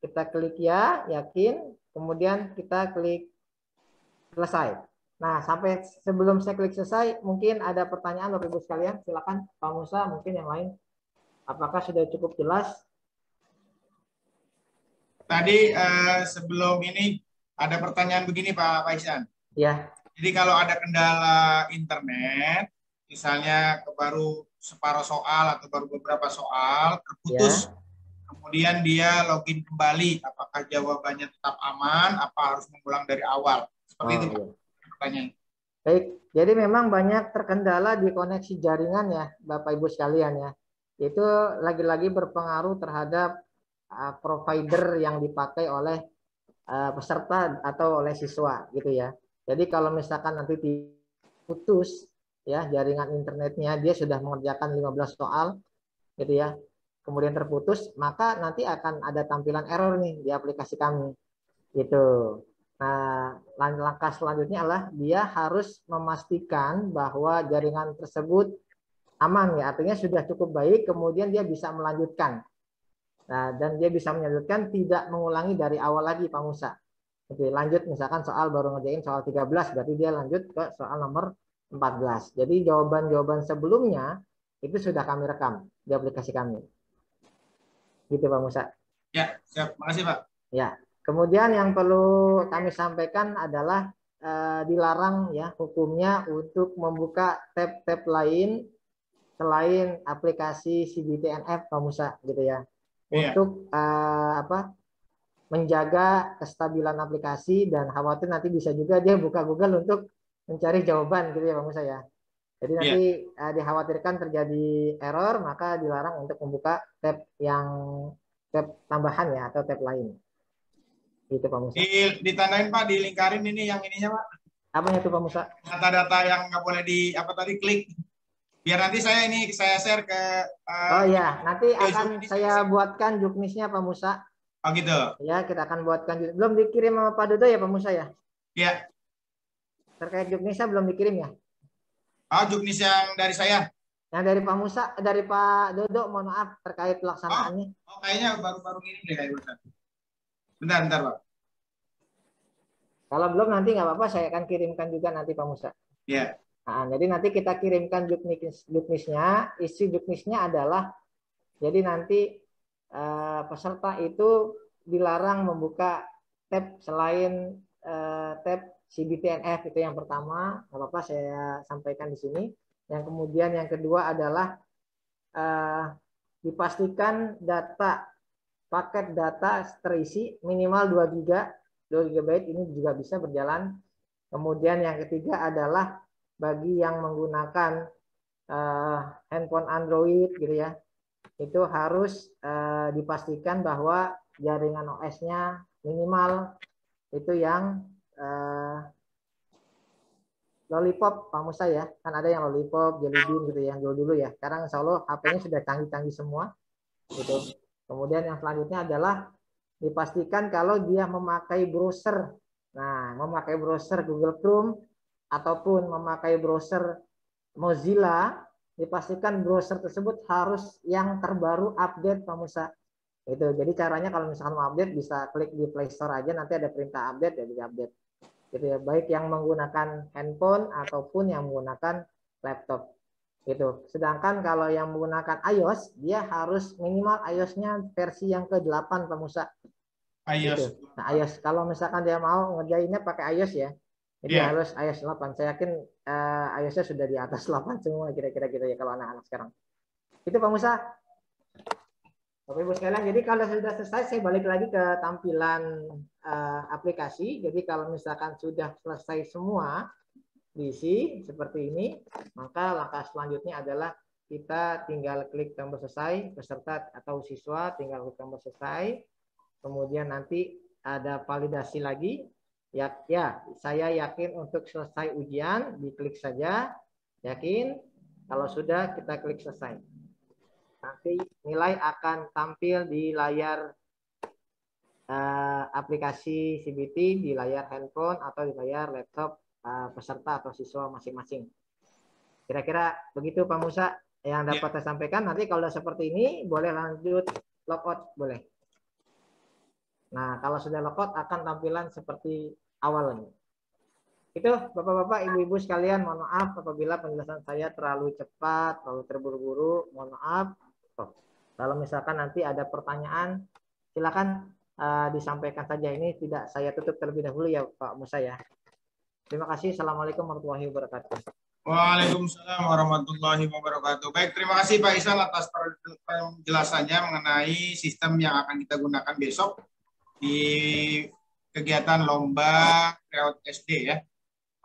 kita klik ya, yakin, kemudian kita klik selesai. Nah, sampai sebelum saya klik selesai, mungkin ada pertanyaan Bapak Ibu sekalian. Silakan Pak Musa, mungkin yang lain. Apakah sudah cukup jelas? Tadi sebelum ini ada pertanyaan begini Pak Faisan. Ya. Jadi kalau ada kendala internet, misalnya baru separuh soal atau baru beberapa soal terputus, kemudian dia login kembali, apakah jawabannya tetap aman, apa harus mengulang dari awal? Seperti itu Pak. Pertanyaan. Baik, jadi memang banyak terkendala di koneksi jaringan ya Bapak Ibu sekalian ya. Itu lagi-lagi berpengaruh terhadap provider yang dipakai oleh peserta atau oleh siswa gitu ya. Jadi kalau misalkan nanti diputus ya jaringan internetnya, dia sudah mengerjakan 15 soal gitu ya, kemudian terputus, maka nanti akan ada tampilan error nih di aplikasi kami gitu. Nah, langkah selanjutnya adalah dia harus memastikan bahwa jaringan tersebut aman ya, artinya sudah cukup baik, kemudian dia bisa melanjutkan. Nah, dan dia bisa melanjutkan, tidak mengulangi dari awal lagi Pak Musa. Jadi lanjut misalkan soal baru ngerjain soal 13, berarti dia lanjut ke soal nomor 14. Jadi jawaban-jawaban sebelumnya itu sudah kami rekam di aplikasi kami. Gitu Pak Musa. Ya, siap. Makasih Pak. Ya. Kemudian yang perlu kami sampaikan adalah dilarang ya hukumnya untuk membuka tab-tab lain selain aplikasi CBTNF Pak Musa gitu ya. Untuk menjaga kestabilan aplikasi dan khawatir nanti bisa juga dia buka Google untuk mencari jawaban gitu ya Pak Musa ya. Jadi nanti dikhawatirkan terjadi error, maka dilarang untuk membuka tab tambahan ya atau tab lain. Gitu Pak Musa. Ditandain Pak, dilingkarin ini yang ininya Pak. Apanya itu Pak Musa? Data-data yang nggak boleh klik. Biar nanti saya share ke. Oh ya, nanti akan saya buatkan juknisnya Pak Musa. Oh gitu. Ya, kita akan buatkan. Belum dikirim sama Pak Dodo ya Pak Musa ya? Iya. Terkait juknisnya belum dikirim ya? Oh, juknis yang dari saya. Yang dari Pak Musa, dari Pak Dodo, mohon maaf terkait pelaksanaannya. Oh, kayaknya baru-baru ini deh kayak bentar Pak. Kalau belum nanti nggak apa-apa, saya akan kirimkan juga nanti Pak Musa. Iya. Nah, jadi nanti kita kirimkan juknisnya. Isi juknisnya adalah, jadi nanti peserta itu dilarang membuka tab selain tab CBTNF, itu yang pertama. Nggak apa-apa, saya sampaikan di sini. Yang kemudian yang kedua adalah dipastikan paket data terisi minimal 2 GB ini juga bisa berjalan. Kemudian yang ketiga adalah bagi yang menggunakan handphone Android gitu ya, itu harus dipastikan bahwa jaringan OS-nya minimal itu yang Lollipop, Pak Musa ya, kan ada yang Lollipop, Jelly Bean gitu yang dulu ya. Sekarang insya Allah HP-nya sudah canggih-canggih semua gitu. Kemudian yang selanjutnya adalah dipastikan kalau dia memakai browser. Nah, memakai browser Google Chrome ataupun memakai browser Mozilla, dipastikan browser tersebut harus yang terbaru update, Pak Musa. Itu. Jadi caranya kalau misalkan mau update bisa klik di Play Store aja, nanti ada perintah update ya, di-update. Gitu ya, baik yang menggunakan handphone ataupun yang menggunakan laptop. Gitu. Sedangkan kalau yang menggunakan iOS, dia harus minimal iOS-nya versi yang ke-8, Pak Musa. iOS. Gitu. Nah, iOS kalau misalkan dia mau ngerjainnya pakai iOS ya. Jadi harus iOS 8. Saya yakin iOS-nya sudah di atas 8 semua kira-kira gitu ya kalau anak-anak sekarang. Itu Pak Musa. Bapak Ibu sekalian, jadi kalau sudah selesai saya balik lagi ke tampilan aplikasi. Jadi kalau misalkan sudah selesai semua diisi seperti ini, maka langkah selanjutnya adalah kita tinggal klik tombol selesai, peserta atau siswa tinggal klik tombol selesai. Kemudian nanti ada validasi lagi. Ya, saya yakin untuk selesai ujian, diklik saja. Yakin? Kalau sudah kita klik selesai. Nanti nilai akan tampil di layar aplikasi CBT, di layar handphone atau di layar laptop peserta atau siswa masing-masing. Kira-kira begitu Pak Musa yang dapat saya sampaikan. Nanti kalau sudah seperti ini boleh lanjut logout, boleh. Nah, kalau sudah logout akan tampilan seperti awalnya. Itu Bapak-bapak, Ibu-ibu sekalian, mohon maaf apabila penjelasan saya terlalu cepat, terlalu terburu-buru, mohon maaf. Kalau misalkan nanti ada pertanyaan, silakan disampaikan saja. Ini tidak saya tutup terlebih dahulu ya Pak Musa ya. Terima kasih. Assalamualaikum warahmatullahi wabarakatuh. Waalaikumsalam warahmatullahi wabarakatuh. Baik, terima kasih Pak Ihsan atas penjelasannya mengenai sistem yang akan kita gunakan besok di kegiatan lomba Reot SD ya.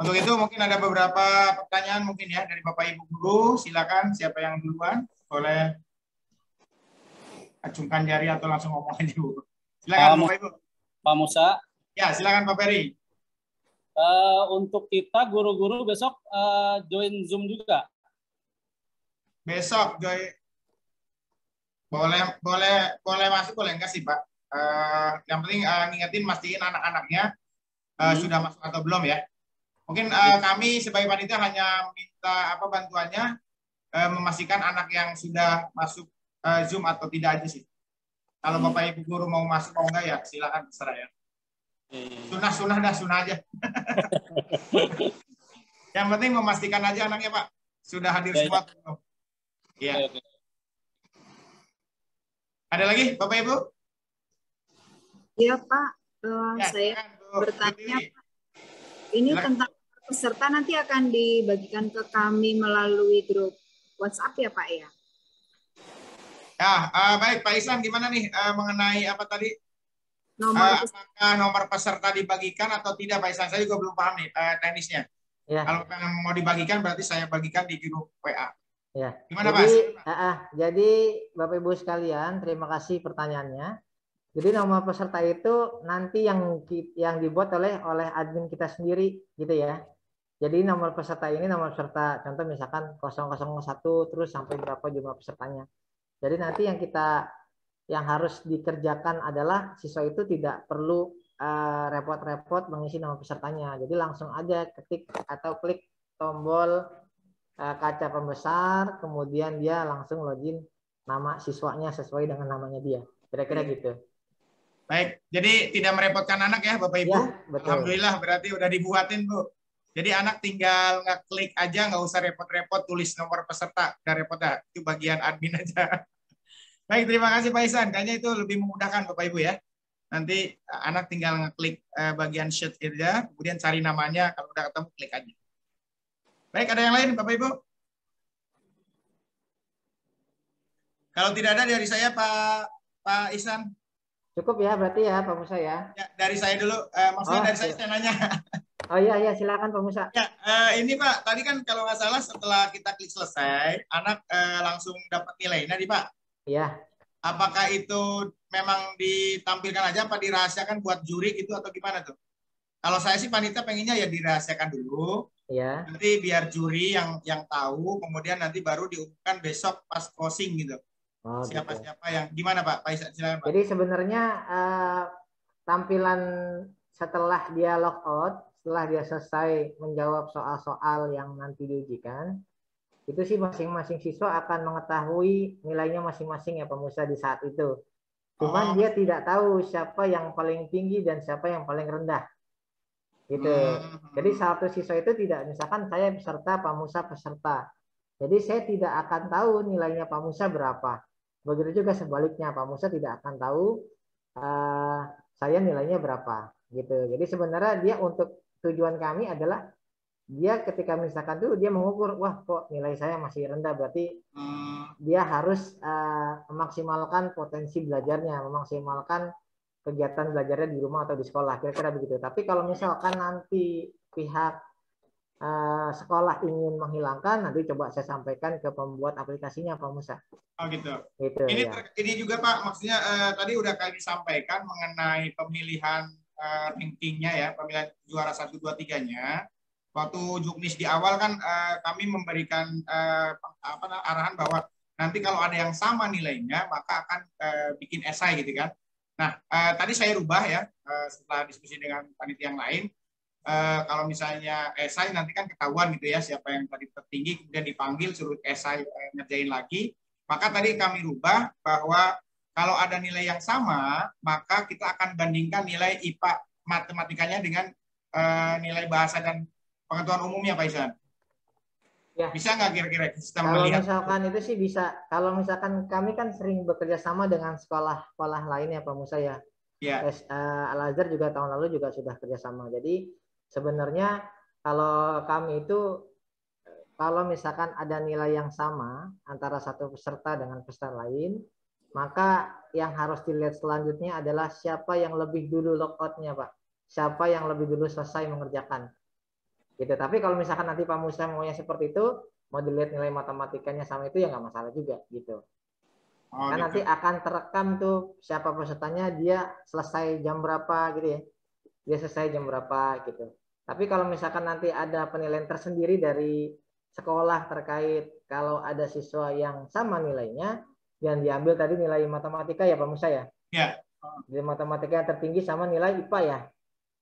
Untuk itu mungkin ada beberapa pertanyaan mungkin ya dari Bapak Ibu guru. Silakan siapa yang duluan, boleh acungkan jari atau langsung ngomong aja Bu. Silakan Bapak Ibu. Pak Musa. Ya, silakan Pak Peri. Untuk kita guru-guru besok join Zoom juga. Besok join. Boleh masuk, boleh enggak sih Pak? Yang penting ngingetin, mastiin anak-anaknya sudah masuk atau belum ya. Mungkin kami sebagai panitia hanya minta bantuannya memastikan anak yang sudah masuk Zoom atau tidak aja sih. Kalau Bapak Ibu guru mau masuk mau enggak ya silakan terserah ya. Sunah aja. Yang penting memastikan aja anaknya Pak sudah hadir semua. Iya. Ada lagi Bapak Ibu? Iya Pak, saya bertanya Pak, ini tentang peserta nanti akan dibagikan ke kami melalui grup WhatsApp ya Pak ya? Ya, baik Pak Ihsan, gimana nih mengenai apa tadi? Apakah nomor peserta dibagikan atau tidak Pak Ihsan? Saya juga belum paham nih teknisnya. Ya. Kalau mau dibagikan berarti saya bagikan di grup WA. Ya. Gimana Pak? Jadi Bapak Ibu sekalian, terima kasih pertanyaannya. Jadi nomor peserta itu nanti yang dibuat oleh admin kita sendiri gitu ya. Jadi nomor peserta ini nomor peserta contoh misalkan 001 terus sampai berapa jumlah pesertanya. Jadi nanti yang harus dikerjakan adalah siswa itu tidak perlu repot-repot mengisi nama pesertanya. Jadi langsung aja ketik atau klik tombol kaca pembesar, kemudian dia langsung login nama siswanya sesuai dengan namanya dia. Kira-kira gitu. Baik, jadi tidak merepotkan anak ya Bapak Ibu. Ya, betul. Alhamdulillah berarti udah dibuatin Bu. Jadi anak tinggal ngeklik aja, nggak usah repot-repot tulis nomor peserta. Udah repot dah, itu bagian admin aja. Baik, terima kasih Pak Ihsan. Kayaknya itu lebih memudahkan Bapak Ibu ya. Nanti anak tinggal ngeklik bagian sheet aja, kemudian cari namanya, kalau udah ketemu klik aja. Baik, ada yang lain Bapak Ibu? Kalau tidak ada dari saya Pak Ihsan. Cukup ya berarti ya Pak Musa ya. Ya, dari saya dulu. Maksudnya dari saya nanya. Oh iya silakan Pak Musa. Ya, ini Pak, tadi kan kalau nggak salah setelah kita klik selesai, anak langsung dapat nilai. Nah, Pak. Iya. Apakah itu memang ditampilkan aja, apa dirahasiakan buat juri gitu atau gimana tuh? Kalau saya sih panitia pengennya ya dirahasiakan dulu. Iya. Nanti biar juri yang tahu, kemudian nanti baru diumumkan besok pas closing gitu. Oh, siapa-siapa yang gimana Pak? Pak Ihsan, silakan Pak. Jadi sebenarnya tampilan setelah dia log out, setelah dia selesai menjawab soal-soal yang nanti diujikan, itu sih masing-masing siswa akan mengetahui nilainya masing-masing ya Pak Musa di saat itu. Cuman dia tidak tahu siapa yang paling tinggi dan siapa yang paling rendah. Gitu. Jadi satu siswa itu tidak, misalkan saya peserta, Pak Musa peserta. Jadi saya tidak akan tahu nilainya Pak Musa berapa. Begitu juga sebaliknya, Pak Musa tidak akan tahu saya nilainya berapa. Gitu. Jadi sebenarnya dia untuk tujuan kami adalah dia ketika misalkan tuh dia mengukur, wah kok nilai saya masih rendah, berarti dia harus memaksimalkan potensi belajarnya, memaksimalkan kegiatan belajarnya di rumah atau di sekolah, kira-kira begitu. Tapi kalau misalkan nanti pihak sekolah ingin menghilangkan, nanti coba saya sampaikan ke pembuat aplikasinya Pak Musa. Oh gitu. Gitu ini, ya. Ini juga Pak, maksudnya tadi udah kami sampaikan mengenai pemilihan rankingnya ya, pemilihan juara 1, 2, 3-nya. Waktu Juknis di awal kan kami memberikan arahan bahwa nanti kalau ada yang sama nilainya maka akan bikin esai gitu kan. Nah tadi saya rubah ya setelah diskusi dengan panitia yang lain. Kalau misalnya esai nanti kan ketahuan gitu ya siapa yang tadi tertinggi, kemudian dipanggil suruh esai ngerjain lagi. Maka tadi kami rubah bahwa kalau ada nilai yang sama maka kita akan bandingkan nilai IPA matematikanya dengan nilai bahasa dan pengetahuan umumnya Pak Ihsan. Ya. Bisa nggak kira-kira sistem kalau melihat? Misalkan itu sih bisa. Kalau misalkan kami kan sering bekerja sama dengan sekolah-sekolah lain ya Pak Musa ya. Ya. Al-Azhar juga tahun lalu juga sudah kerjasama. Jadi sebenarnya kalau kami itu kalau misalkan ada nilai yang sama antara satu peserta dengan peserta lain, maka yang harus dilihat selanjutnya adalah siapa yang lebih dulu logout-nya Pak. Siapa yang lebih dulu selesai mengerjakan. Gitu. Tapi kalau misalkan nanti Pak Musa maunya seperti itu, mau dilihat nilai matematikanya sama itu ya nggak masalah juga gitu. Kan gitu. Nanti akan terekam tuh siapa pesertanya, dia selesai jam berapa gitu ya. Dia selesai jam berapa gitu. Tapi kalau misalkan nanti ada penilaian tersendiri dari sekolah terkait kalau ada siswa yang sama nilainya, yang diambil tadi nilai matematika ya Pak Musa ya. Iya. Nilai matematika yang tertinggi sama nilai IPA ya.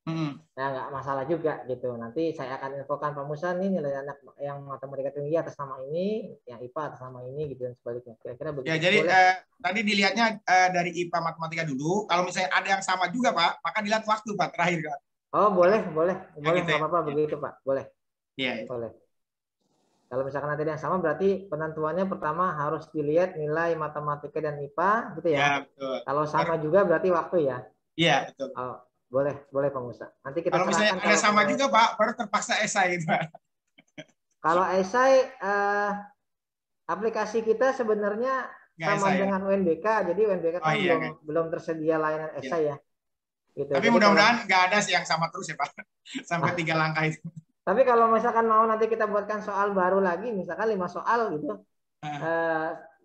Nah, nggak masalah juga gitu. Nanti saya akan infokan Pak Musa nih nilai anak yang matematika tinggi atas nama ini, yang IPA atas nama ini gitu dan sebaliknya. Kira-kira begitu. Ya, jadi tadi dilihatnya dari IPA matematika dulu. Kalau misalnya ada yang sama juga Pak, maka dilihat waktu Pak terakhir Pak. Oh boleh, gitu nggak ya. apa-apa begitu Pak, boleh. Iya. Boleh. Kalau misalkan nanti ada yang sama, berarti penentuannya pertama harus dilihat nilai matematika dan IPA gitu ya. Ya betul. Kalau sama juga berarti waktu ya. Iya betul. Oh, boleh Pak Musa. Nanti kita kalau misalnya ada sama juga Pak, baru terpaksa esai gitu Pak. Kalau esai aplikasi kita sebenarnya sama dengan UNBK, jadi UNBK kan belum tersedia layanan esai ya. Gitu. Tapi mudah-mudahan nggak ada sih yang sama terus ya Pak, sampai 3 langkah itu. Tapi kalau misalkan mau nanti kita buatkan soal baru lagi, misalkan 5 soal gitu,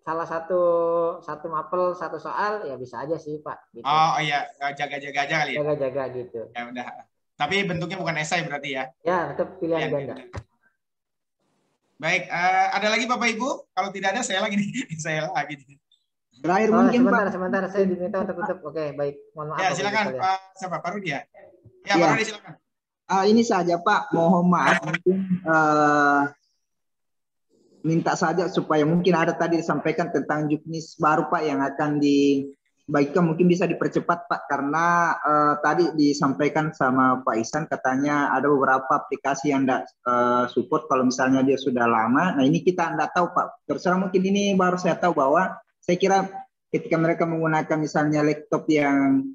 salah satu mapel 1 soal ya bisa aja sih Pak. Gitu. Oh iya, jaga-jaga aja kali ya. Jaga-jaga gitu. Ya udah. Tapi bentuknya bukan esai berarti ya? Ya, tetap pilihan ganda. Baik, ada lagi Bapak Ibu? Kalau tidak ada saya lagi nih, saya lagi. Terakhir mungkin sebentar, saya diminta untuk tutup. Oke, baik. Mohon maaf. Ya silakan Pak, siapa? Pak Rudi ya? Ya Pak Rudi silakan. Ini saja Pak, mohon maaf mungkin minta saja supaya mungkin ada tadi disampaikan tentang juknis baru Pak yang akan dibagikan, mungkin bisa dipercepat Pak, karena tadi disampaikan sama Pak Ihsan katanya ada beberapa aplikasi yang tidak support kalau misalnya dia sudah lama. Nah ini kita tidak tahu Pak, terserah mungkin ini baru saya tahu bahwa saya kira ketika mereka menggunakan misalnya laptop yang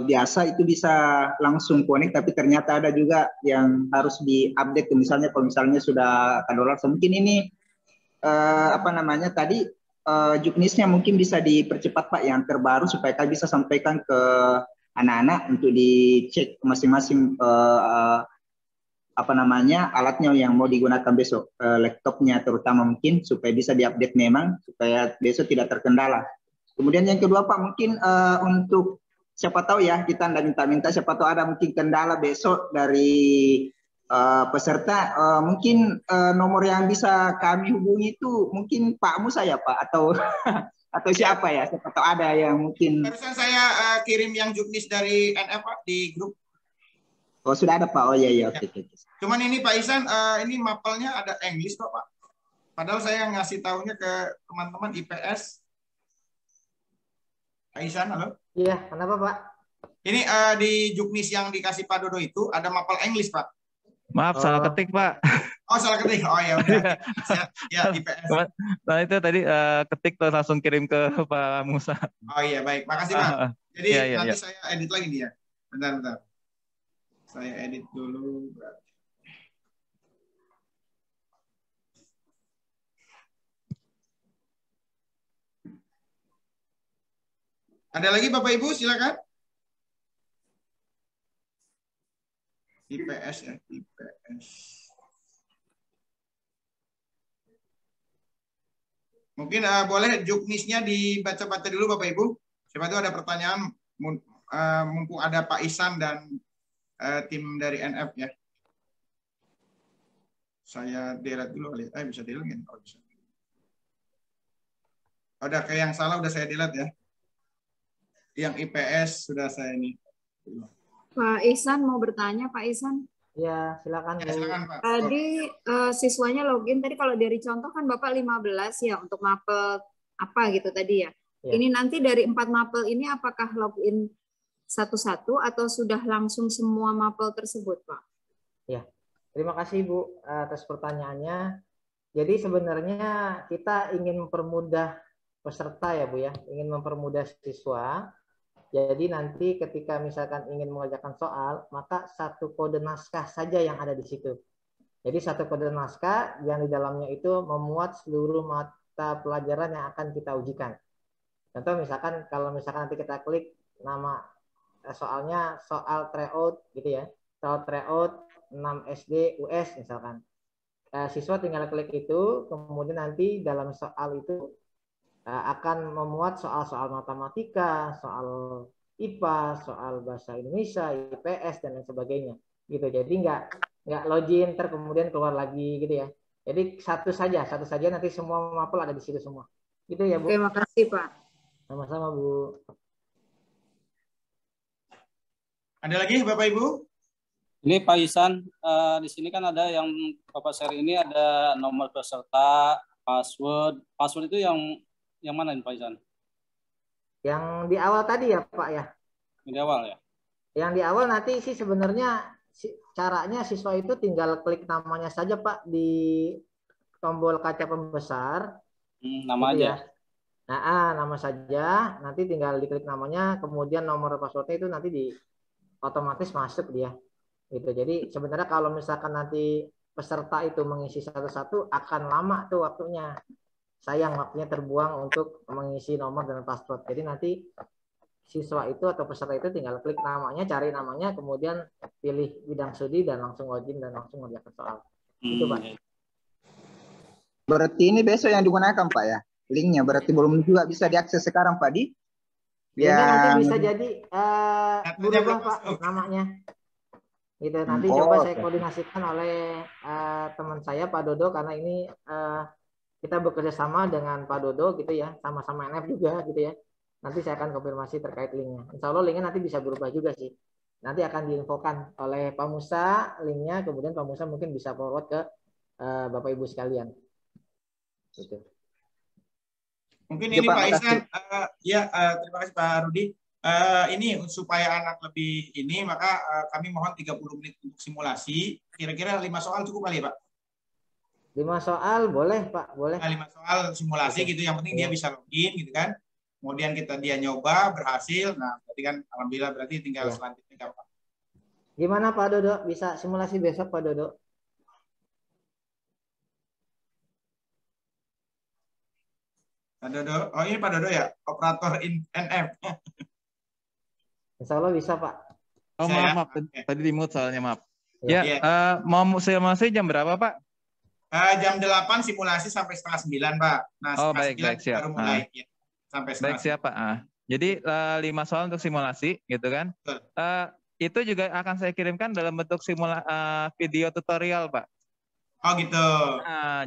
biasa itu bisa langsung connect, tapi ternyata ada juga yang harus diupdate misalnya kalau misalnya sudah kadaluarsa. Mungkin ini apa namanya tadi juknisnya mungkin bisa dipercepat Pak yang terbaru supaya kami bisa sampaikan ke anak-anak untuk dicek masing-masing apa namanya alatnya yang mau digunakan besok, laptopnya terutama mungkin supaya bisa diupdate memang supaya besok tidak terkendala. Kemudian yang kedua Pak, mungkin untuk siapa tahu ya, kita tidak minta-minta, siapa tahu ada mungkin kendala besok dari peserta, mungkin nomor yang bisa kami hubungi itu mungkin Pak Musa ya Pak, atau atau siapa ya, siapa tahu ada yang mungkin. Barusan saya kirim yang juknis dari NF Pak di grup. Oh sudah ada Pak, oh iya oke. Cuman ini Pak Ihsan, ini mapelnya ada English kok Pak. Padahal saya ngasih tahunya ke teman-teman IPS. Pak Ihsan, halo? Iya, kenapa Pak? Ini di juknis yang dikasih Pak Dodo itu ada mapel English Pak. Maaf, salah ketik Pak. Oh salah ketik, oh ya udah. Ya IPS. Nah itu tadi ketik terus langsung kirim ke Pak Musa. Oh iya baik, makasih Pak. Jadi iya, nanti iya. saya edit lagi dia. Bentar. Saya edit dulu. Ada lagi Bapak Ibu, silakan. IPS ya, IPS. Mungkin boleh juknisnya dibaca-baca dulu Bapak Ibu. Siapa tahu ada pertanyaan, mumpung ada Pak Ihsan dan tim dari NF ya. Saya delete dulu kali. Bisa delete nggak? Oh, bisa. Udah kayak yang salah udah saya delete ya. Yang IPS sudah saya ini. Pak Ihsan mau bertanya, Pak Ihsan? Ya, silakan. Ya, silakan Pak. Tadi siswanya login, tadi kalau dari contoh kan Bapak 15 ya untuk mapel apa gitu tadi ya. Ya. Ini nanti dari 4 mapel ini apakah login satu-satu atau sudah langsung semua mapel tersebut, Pak? Ya, terima kasih Bu atas pertanyaannya. Jadi sebenarnya kita ingin mempermudah peserta ya Bu ya, ingin mempermudah siswa. Jadi nanti ketika misalkan ingin mengerjakan soal, maka satu kode naskah saja yang ada di situ. Jadi satu kode naskah yang di dalamnya itu memuat seluruh mata pelajaran yang akan kita ujikan. Contoh misalkan kalau misalkan nanti kita klik nama soalnya soal tryout gitu ya, soal tryout 6 SD US misalkan. Siswa tinggal klik itu, kemudian nanti dalam soal itu akan memuat soal-soal matematika, soal IPA, soal bahasa Indonesia, IPS dan lain sebagainya. Gitu. Jadi nggak login kemudian keluar lagi gitu ya. Jadi satu saja nanti semua mapel ada di situ semua. Gitu ya Bu. Terima kasih Pak. Sama-sama Bu. Ada lagi Bapak Ibu? Ini Pak Ihsan, di sini kan ada yang Bapak share ini ada nomor peserta, password. Password itu yang mana ini Pak Ihsan? Yang di awal tadi ya Pak ya? Di awal ya? Yang di awal nanti sih sebenarnya caranya siswa itu tinggal klik namanya saja Pak di tombol kaca pembesar. Nama gitu aja? Ya. Nah, nama saja, nanti tinggal diklik namanya, kemudian nomor passwordnya itu nanti otomatis masuk dia. Gitu. Jadi sebenarnya kalau misalkan nanti peserta itu mengisi satu-satu akan lama tuh waktunya. Sayang waktunya terbuang untuk mengisi nomor dan password. Jadi nanti siswa itu atau peserta itu tinggal klik namanya, cari namanya, kemudian pilih bidang studi dan langsung login dan langsung mengerjakan soal. Itu Pak. Berarti ini besok yang digunakan Pak ya? Linknya berarti belum juga bisa diakses sekarang Pak Di? Ya. Nanti bisa jadi berubah Pak namanya. Gitu. Nanti coba saya koordinasikan oleh teman saya Pak Dodo karena ini kita bekerja sama dengan Pak Dodo gitu ya, sama-sama NF juga gitu ya. Nanti saya akan konfirmasi terkait linknya. Insya Allah linknya nanti bisa berubah juga sih. Nanti akan diinfokan oleh Pak Musa linknya, kemudian Pak Musa mungkin bisa forward ke Bapak Ibu sekalian. Gitu. Mungkin Ya, ini Pak, Pak Ihsan, makasih. terima kasih Pak Rudi. Ini supaya anak lebih ini, maka kami mohon 30 menit untuk simulasi. Kira-kira 5 soal cukup kali ya Pak? 5 soal boleh Pak, boleh. 5 soal simulasi Oke. gitu, yang penting dia Iya. bisa login gitu kan. Kemudian dia nyoba, berhasil. Nah, berarti kan alhamdulillah berarti tinggal Iya. selanjutnya gampang. Gimana Pak Dodo? Bisa simulasi besok Pak Dodo? Pak Dodo, oh ini Pak Dodo ya, operator NF. Insya Allah bisa Pak. Oh Bisa ya? maaf, Oke. tadi di mute soalnya maaf. Iya. Ya, mau simulasi jam berapa Pak? Jam 8 simulasi sampai setengah 9 Pak. Nah, Oh setengah baik 9 siap. baru mulai ya. Sampai setengah Baik siap Pak. Jadi 5 soal untuk simulasi gitu kan. Betul. Itu juga akan saya kirimkan dalam bentuk video tutorial Pak. Oh gitu.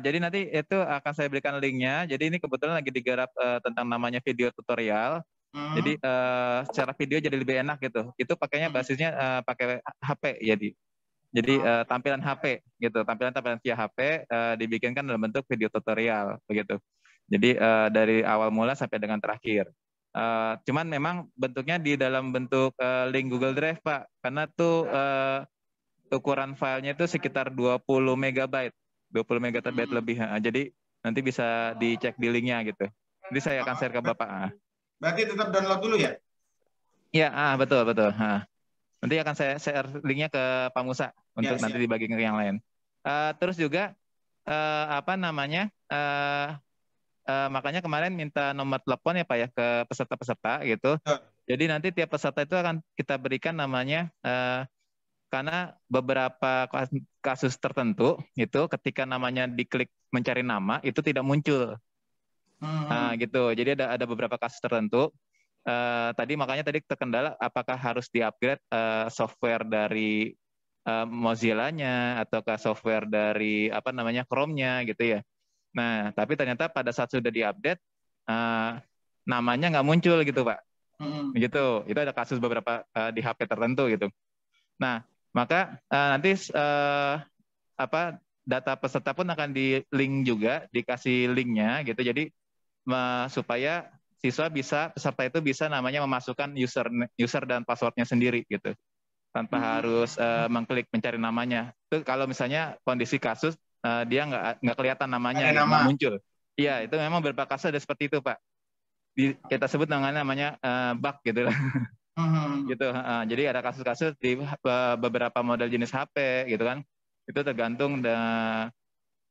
Jadi nanti itu akan saya berikan linknya. Jadi ini kebetulan lagi digarap tentang namanya video tutorial. Jadi secara video jadi lebih enak gitu. Itu pakainya basisnya pakai HP ya di. Jadi tampilan HP gitu, tampilan via HP dibikinkan dalam bentuk video tutorial begitu. Jadi dari awal mula sampai dengan terakhir. Cuman memang bentuknya di dalam bentuk link Google Drive Pak, karena tuh ukuran filenya itu sekitar 20 MB, 20 MB lebih. Jadi nanti bisa dicek di linknya gitu. Nanti saya akan share ke Bapak. Berarti tetap download dulu ya? Iya, betul. Nanti akan saya share linknya ke Pak Musa untuk nanti dibagi ke yang lain. Terus juga makanya kemarin minta nomor telepon ya Pak ya ke peserta-peserta gitu. Jadi nanti tiap peserta itu akan kita berikan namanya karena beberapa kasus tertentu itu ketika namanya diklik mencari nama itu tidak muncul. Gitu. Jadi ada beberapa kasus tertentu. Tadi terkendala apakah harus di-upgrade software dari Mozilla-nya ataukah software dari Chrome-nya gitu ya. Nah, tapi ternyata pada saat sudah di-update namanya nggak muncul gitu, Pak. Gitu. Itu ada kasus beberapa di HP tertentu gitu. Nah, maka nanti data peserta pun akan di-link juga, dikasih linknya gitu. Jadi supaya peserta itu bisa namanya memasukkan user dan passwordnya sendiri gitu, tanpa harus mengklik mencari namanya. Itu kalau misalnya kondisi kasus dia nggak kelihatan namanya, nggak muncul. Iya, itu memang beberapa kasus ada seperti itu Pak. Kita sebut namanya bug gitu lah. Gitu. Jadi ada kasus-kasus di beberapa model jenis HP gitu kan. Itu tergantung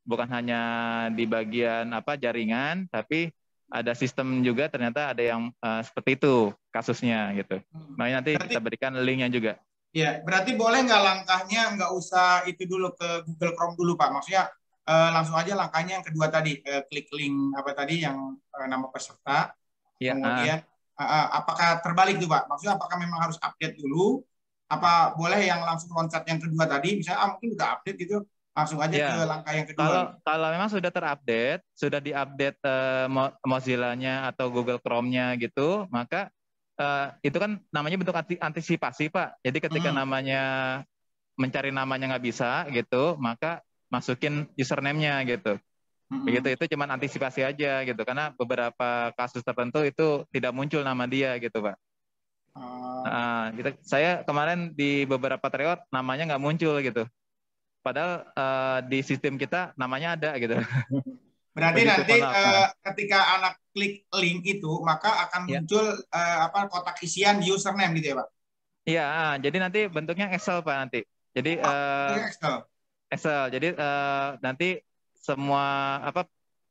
bukan hanya di bagian jaringan, tapi ada sistem juga ternyata ada yang seperti itu kasusnya gitu. Makanya nanti kita berikan linknya juga. Ya, berarti boleh nggak langkahnya nggak usah itu dulu ke Google Chrome dulu Pak? Maksudnya langsung aja langkahnya yang kedua tadi, klik link yang nama peserta. Ya, kemudian apakah terbalik tuh Pak? Maksudnya apakah memang harus update dulu? Apa boleh yang langsung loncat yang kedua tadi? Misalnya mungkin udah update gitu, langsung aja ke langkah yang kedua. Kalau memang sudah terupdate, sudah diupdate Mozilla-nya atau Google Chrome-nya gitu, maka itu kan namanya bentuk antisipasi Pak. Jadi ketika namanya mencari namanya nggak bisa gitu, maka masukin username-nya gitu. Begitu, itu cuma antisipasi aja gitu, karena beberapa kasus tertentu itu tidak muncul nama dia gitu Pak. Saya kemarin di beberapa tryout namanya nggak muncul gitu. Padahal di sistem kita namanya ada gitu. Berarti nanti ketika anak klik link itu, maka akan muncul kotak isian username gitu ya Pak? Iya, jadi nanti bentuknya Excel Pak nanti. Jadi Excel. Jadi nanti semua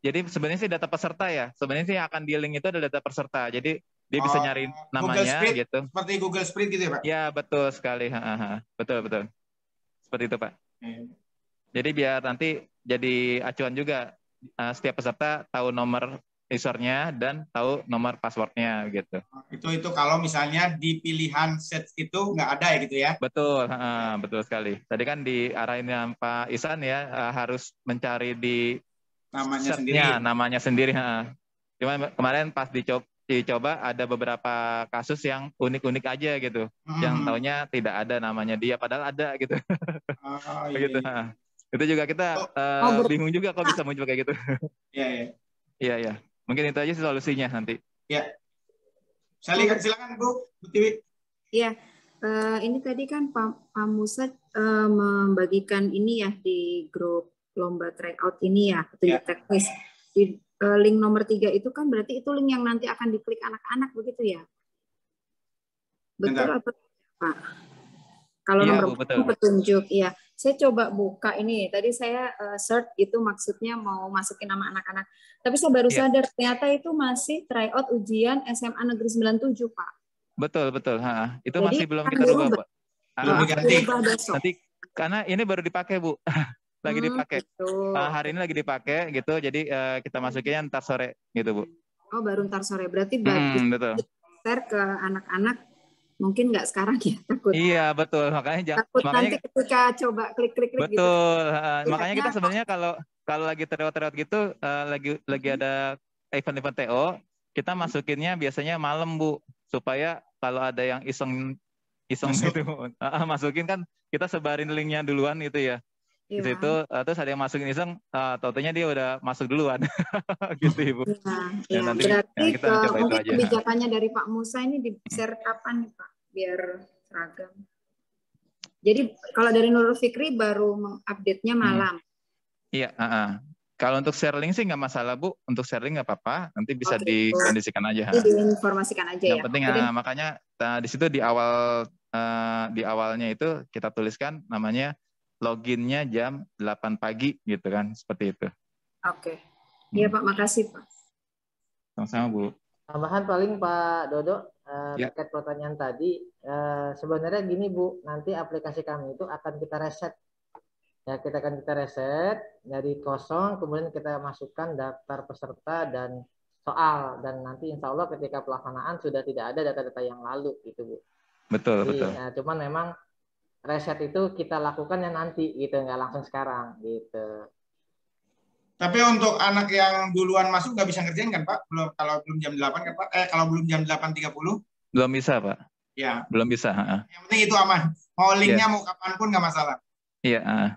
jadi sebenarnya sih data peserta ya. Sebenarnya sih akan di link itu ada data peserta. Jadi dia bisa nyari namanya gitu. Seperti Google Spread gitu ya Pak? Ya betul sekali. Betul. Seperti itu Pak. Jadi biar nanti jadi acuan juga, setiap peserta tahu nomor usernya dan tahu nomor passwordnya gitu. Itu kalau misalnya di pilihan set itu nggak ada ya gitu ya? Betul, betul sekali. Tadi kan diarahin Pak Ihsan ya, harus mencari di namanya sendiri. Cuma kemarin pas dicoba ada beberapa kasus yang unik-unik aja gitu, yang taunya tidak ada namanya dia, padahal ada gitu. Begitu. Itu juga kita bingung juga kok bisa muncul kayak gitu. Iya. Mungkin itu aja solusinya nanti. Ya. Silakan Bu Tiwi. Iya. Ini tadi kan Pak Musa membagikan ini ya di grup lomba tryout ini ya, petunjuk teknis. Di link nomor 3 itu kan berarti itu link yang nanti akan diklik anak-anak begitu ya? Betul atau Pak? Kalau nomor petunjuk, ya. Saya coba buka ini. Tadi saya search itu maksudnya mau masukin nama anak-anak. Tapi saya baru sadar ternyata itu masih tryout ujian SMA Negeri 97, Pak. Betul. Itu jadi, masih belum kita rubah, Pak. Belum diganti. Nanti karena ini baru dipakai, Bu. Lagi dipakai. Hari ini lagi dipakai gitu. Jadi kita masukinnya ntar sore gitu, Bu. Oh, baru ntar sore. Berarti bagus. Share ke anak-anak. Mungkin nggak sekarang ya, takut. Iya, betul. Makanya nanti ketika coba klik-klik gitu. Betul. Makanya kita sebenarnya kalau lagi tryout gitu, lagi ada event-event TO, kita masukinnya biasanya malam, Bu, supaya kalau ada yang iseng gitu, masukin kan kita sebarin linknya duluan itu ya. Di situ terus ada yang masukin iseng, taunya dia udah masuk duluan. Gitu, Ibu. Ya, nanti berarti kita coba itu aja. Kebijakannya dari Pak Musa ini di-share kapan nih, Pak? Biar seragam. Jadi kalau dari Nurul Fikri baru mengupdate-nya malam. Iya, kalau untuk share link sih nggak masalah, Bu. Untuk share link nggak apa-apa, nanti bisa dikondisikan aja. Diinformasikan aja yang penting makanya di situ di awalnya itu kita tuliskan namanya loginnya jam 8 pagi gitu kan, seperti itu. Oke. Iya, Pak, makasih, Pak. Sama-sama, Bu. Tambahan paling Pak Dodo terkait pertanyaan tadi, sebenarnya gini Bu, nanti aplikasi kami itu akan kita reset. Ya, kita reset dari kosong, kemudian kita masukkan daftar peserta dan soal, dan nanti insya Allah ketika pelaksanaan sudah tidak ada data-data yang lalu gitu, Bu. Betul. Ya, cuman memang reset itu kita lakukan yang nanti gitu, nggak langsung sekarang gitu. Tapi untuk anak yang duluan masuk nggak bisa ngerjain kan, Pak? Kalau belum jam 8 kan, Pak? Kalau belum jam 8.30? Belum bisa, Pak. Ya. Belum bisa. Yang penting itu aman. Mau linknya mau kapanpun nggak masalah. Iya.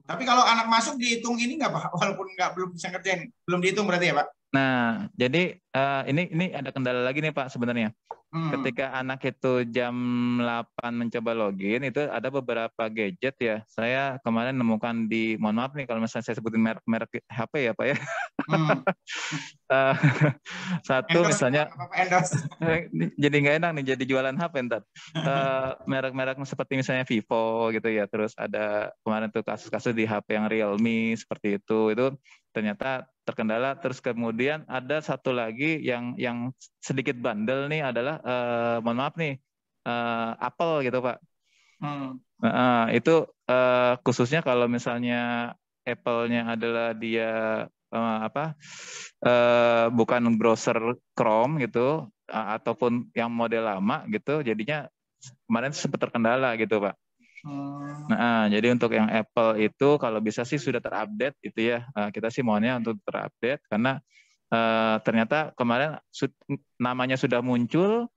Tapi kalau anak masuk dihitung ini nggak, Pak? Walaupun belum bisa ngerjain. Belum dihitung berarti ya, Pak? Nah, jadi ini ada kendala lagi nih, Pak, sebenarnya. Ketika anak itu jam 8 mencoba login, itu ada beberapa gadget ya. Saya kemarin nemukan mohon maaf nih kalau misalnya saya sebutin merek HP ya, Pak ya. Satu misalnya, jadi nggak enak nih jadi jualan HP ntar. Merek-merek seperti misalnya Vivo gitu ya. Terus ada kemarin tuh kasus-kasus di HP yang Realme seperti itu ternyata terkendala. Terus kemudian ada satu lagi yang sedikit bandel nih adalah mohon maaf nih Apple gitu, Pak. Itu khususnya kalau misalnya Apple-nya adalah dia bukan browser Chrome gitu ataupun yang model lama gitu, jadinya kemarin sempat terkendala gitu, Pak. Nah, jadi untuk yang Apple itu kalau bisa sih sudah terupdate itu ya. Kita sih mohonnya untuk terupdate karena ternyata kemarin namanya sudah muncul,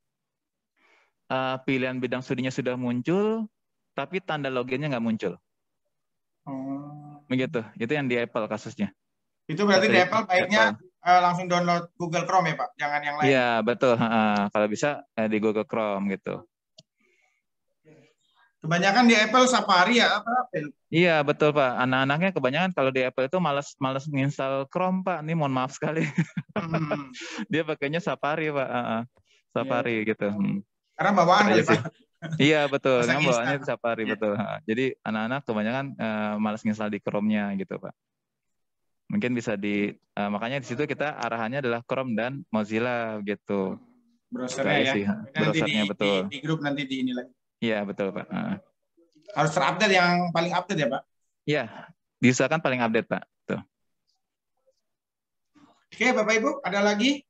pilihan bidang studinya sudah muncul, tapi tanda loginnya nggak muncul. Begitu. Itu yang di Apple kasusnya. Itu berarti di Apple baiknya langsung download Google Chrome ya, Pak? Jangan yang lain. Iya, betul. Kalau bisa di Google Chrome gitu. Kebanyakan di Apple Safari ya, apa? Iya, betul, Pak. Anak-anaknya kebanyakan kalau di Apple itu malas menginstal Chrome, Pak. Ini mohon maaf sekali. Dia pakainya Safari, Pak. Safari gitu. Karena bawaan kali, Pak. Iya, betul. Yang bawaannya itu Safari, betul. Jadi anak-anak kebanyakan malas menginstal di Chrome-nya gitu, Pak. Mungkin bisa makanya di situ kita arahannya adalah Chrome dan Mozilla gitu. Browsernya ya. Browsernya betul. Di grup nanti di ini lagi. Iya, betul, Pak. Harus terupdate yang paling update ya, Pak? Iya, diusahakan paling update, Pak. Tuh. Oke, Bapak Ibu, ada lagi?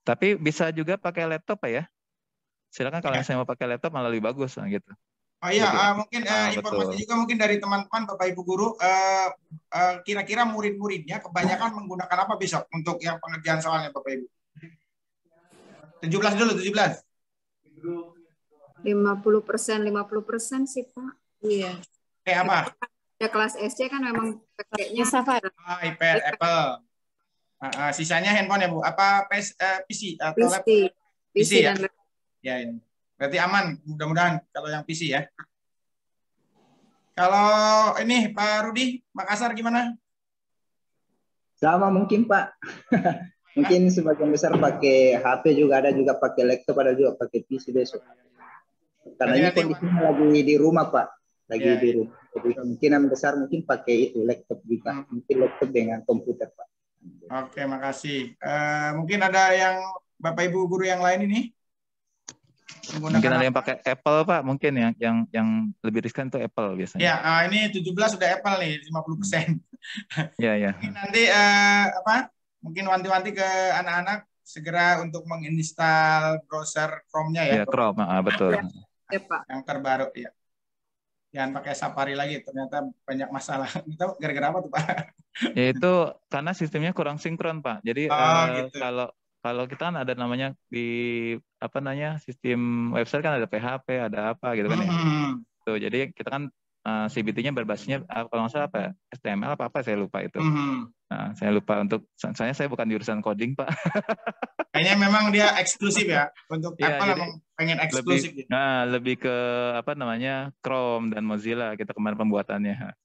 Tapi bisa juga pakai laptop, Pak ya. Silakan kalau misalnya mau pakai laptop malah lebih bagus gitu. Oh iya, mungkin informasi juga mungkin dari teman-teman Bapak Ibu guru, kira-kira murid-muridnya kebanyakan menggunakan apa besok untuk yang pengerjaan soalnya, Bapak Ibu? 17 dulu, 17. 50% sih, Pak. Iya. Kayak apa? Ya kelas SC kan memang pakainya iPad, Apple. Sisanya handphone ya Bu? Apa PC atau laptop? PC ya? dan Ya ini. Berarti aman, mudah-mudahan kalau yang PC ya. Kalau ini Pak Rudi, Makassar gimana? Sama mungkin Pak. Mungkin sebagian besar pakai HP juga, ada juga pakai laptop, ada juga pakai PC besok. Karena ini kondisinya lagi di rumah Pak, lagi di rumah. Jadi kemungkinan besar mungkin pakai itu laptop juga, mungkin laptop dengan komputer Pak. Oke, makasih. Mungkin ada yang Bapak Ibu guru yang lain ini? Mungkin ada yang pakai Apple Pak, mungkin yang lebih riskan itu Apple biasanya. Ya, ini 17 sudah Apple nih, 50%. Ya. Mungkin nanti mungkin wanti-wanti ke anak-anak segera untuk menginstal browser Chrome-nya ya. Ya, Chrome, betul. Ya, Pak. Yang terbaru ya. Jangan pakai Safari lagi, ternyata banyak masalah. Itu gara-gara apa tuh Pak? Ya itu karena sistemnya kurang sinkron Pak. Jadi gitu. kalau kita kan ada namanya di sistem website kan ada PHP, ada apa gitu kan ya. Tuh, jadi kita kan CBT-nya berbasisnya kalau nggak salah apa ya? HTML apa saya lupa itu. Nah, saya lupa soalnya saya bukan jurusan coding Pak. Kayaknya memang dia eksklusif ya untuk Apple, memang pengen eksklusif. Lebih ke Chrome dan Mozilla kita kemarin pembuatannya.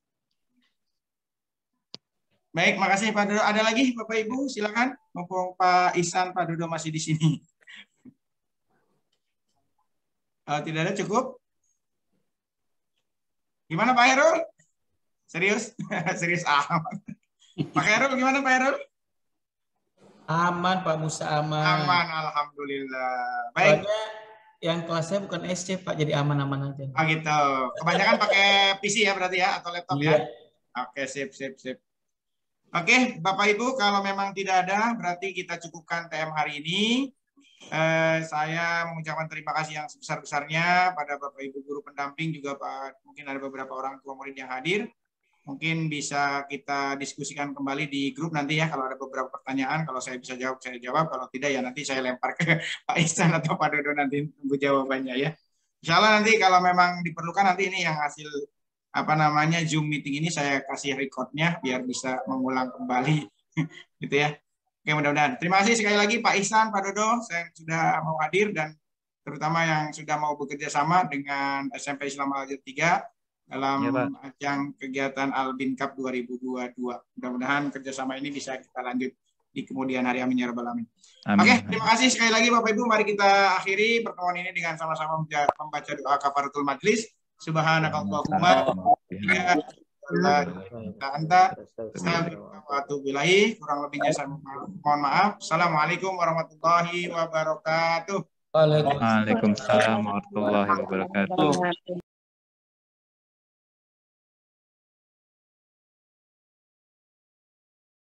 Baik, makasih Pak Dodo. Ada lagi Bapak Ibu, silakan. Mumpung Pak Ihsan, Pak Dodo masih di sini. Tidak ada, cukup? Gimana Pak Herul? Serius? Serius amat. Pak Herul gimana Pak Herul? Aman Pak Musa, aman. Aman, alhamdulillah. Baik. Soalnya yang kelasnya bukan SC Pak, jadi aman-aman aja. Oh gitu. Kebanyakan pakai PC ya berarti ya, atau laptop ya? Oke, sip. Oke, Bapak Ibu, kalau memang tidak ada, berarti kita cukupkan TM hari ini. Saya mengucapkan terima kasih yang sebesar-besarnya pada Bapak Ibu guru pendamping, juga mungkin ada beberapa orang tua murid yang hadir. Mungkin bisa kita diskusikan kembali di grup nanti ya, kalau ada beberapa pertanyaan, kalau saya bisa jawab, saya jawab. Kalau tidak, ya nanti saya lempar ke Pak Ihsan atau Pak Dodo, nanti tunggu jawabannya ya. Insya Allah nanti kalau memang diperlukan, nanti ini yang hasil Zoom meeting ini saya kasih recordnya biar bisa mengulang kembali gitu ya. Oke, mudah-mudahan. Terima kasih sekali lagi Pak Ihsan, Pak Dodo, saya sudah mau hadir, dan terutama yang sudah mau bekerja sama dengan SMP Islam Al-Azhar 3 dalam ajang kegiatan Albin Cup 2022. Mudah-mudahan kerjasama ini bisa kita lanjut di kemudian hari, amin ya rabbal alamin. Oke, terima kasih sekali lagi Bapak Ibu. Mari kita akhiri pertemuan ini dengan sama-sama membaca doa kafaratul majlis. Subhanakallahumma kurang lebihnya saya mohon maaf. Assalamualaikum warahmatullahi wabarakatuh. Waalaikumsalam warahmatullahi wabarakatuh.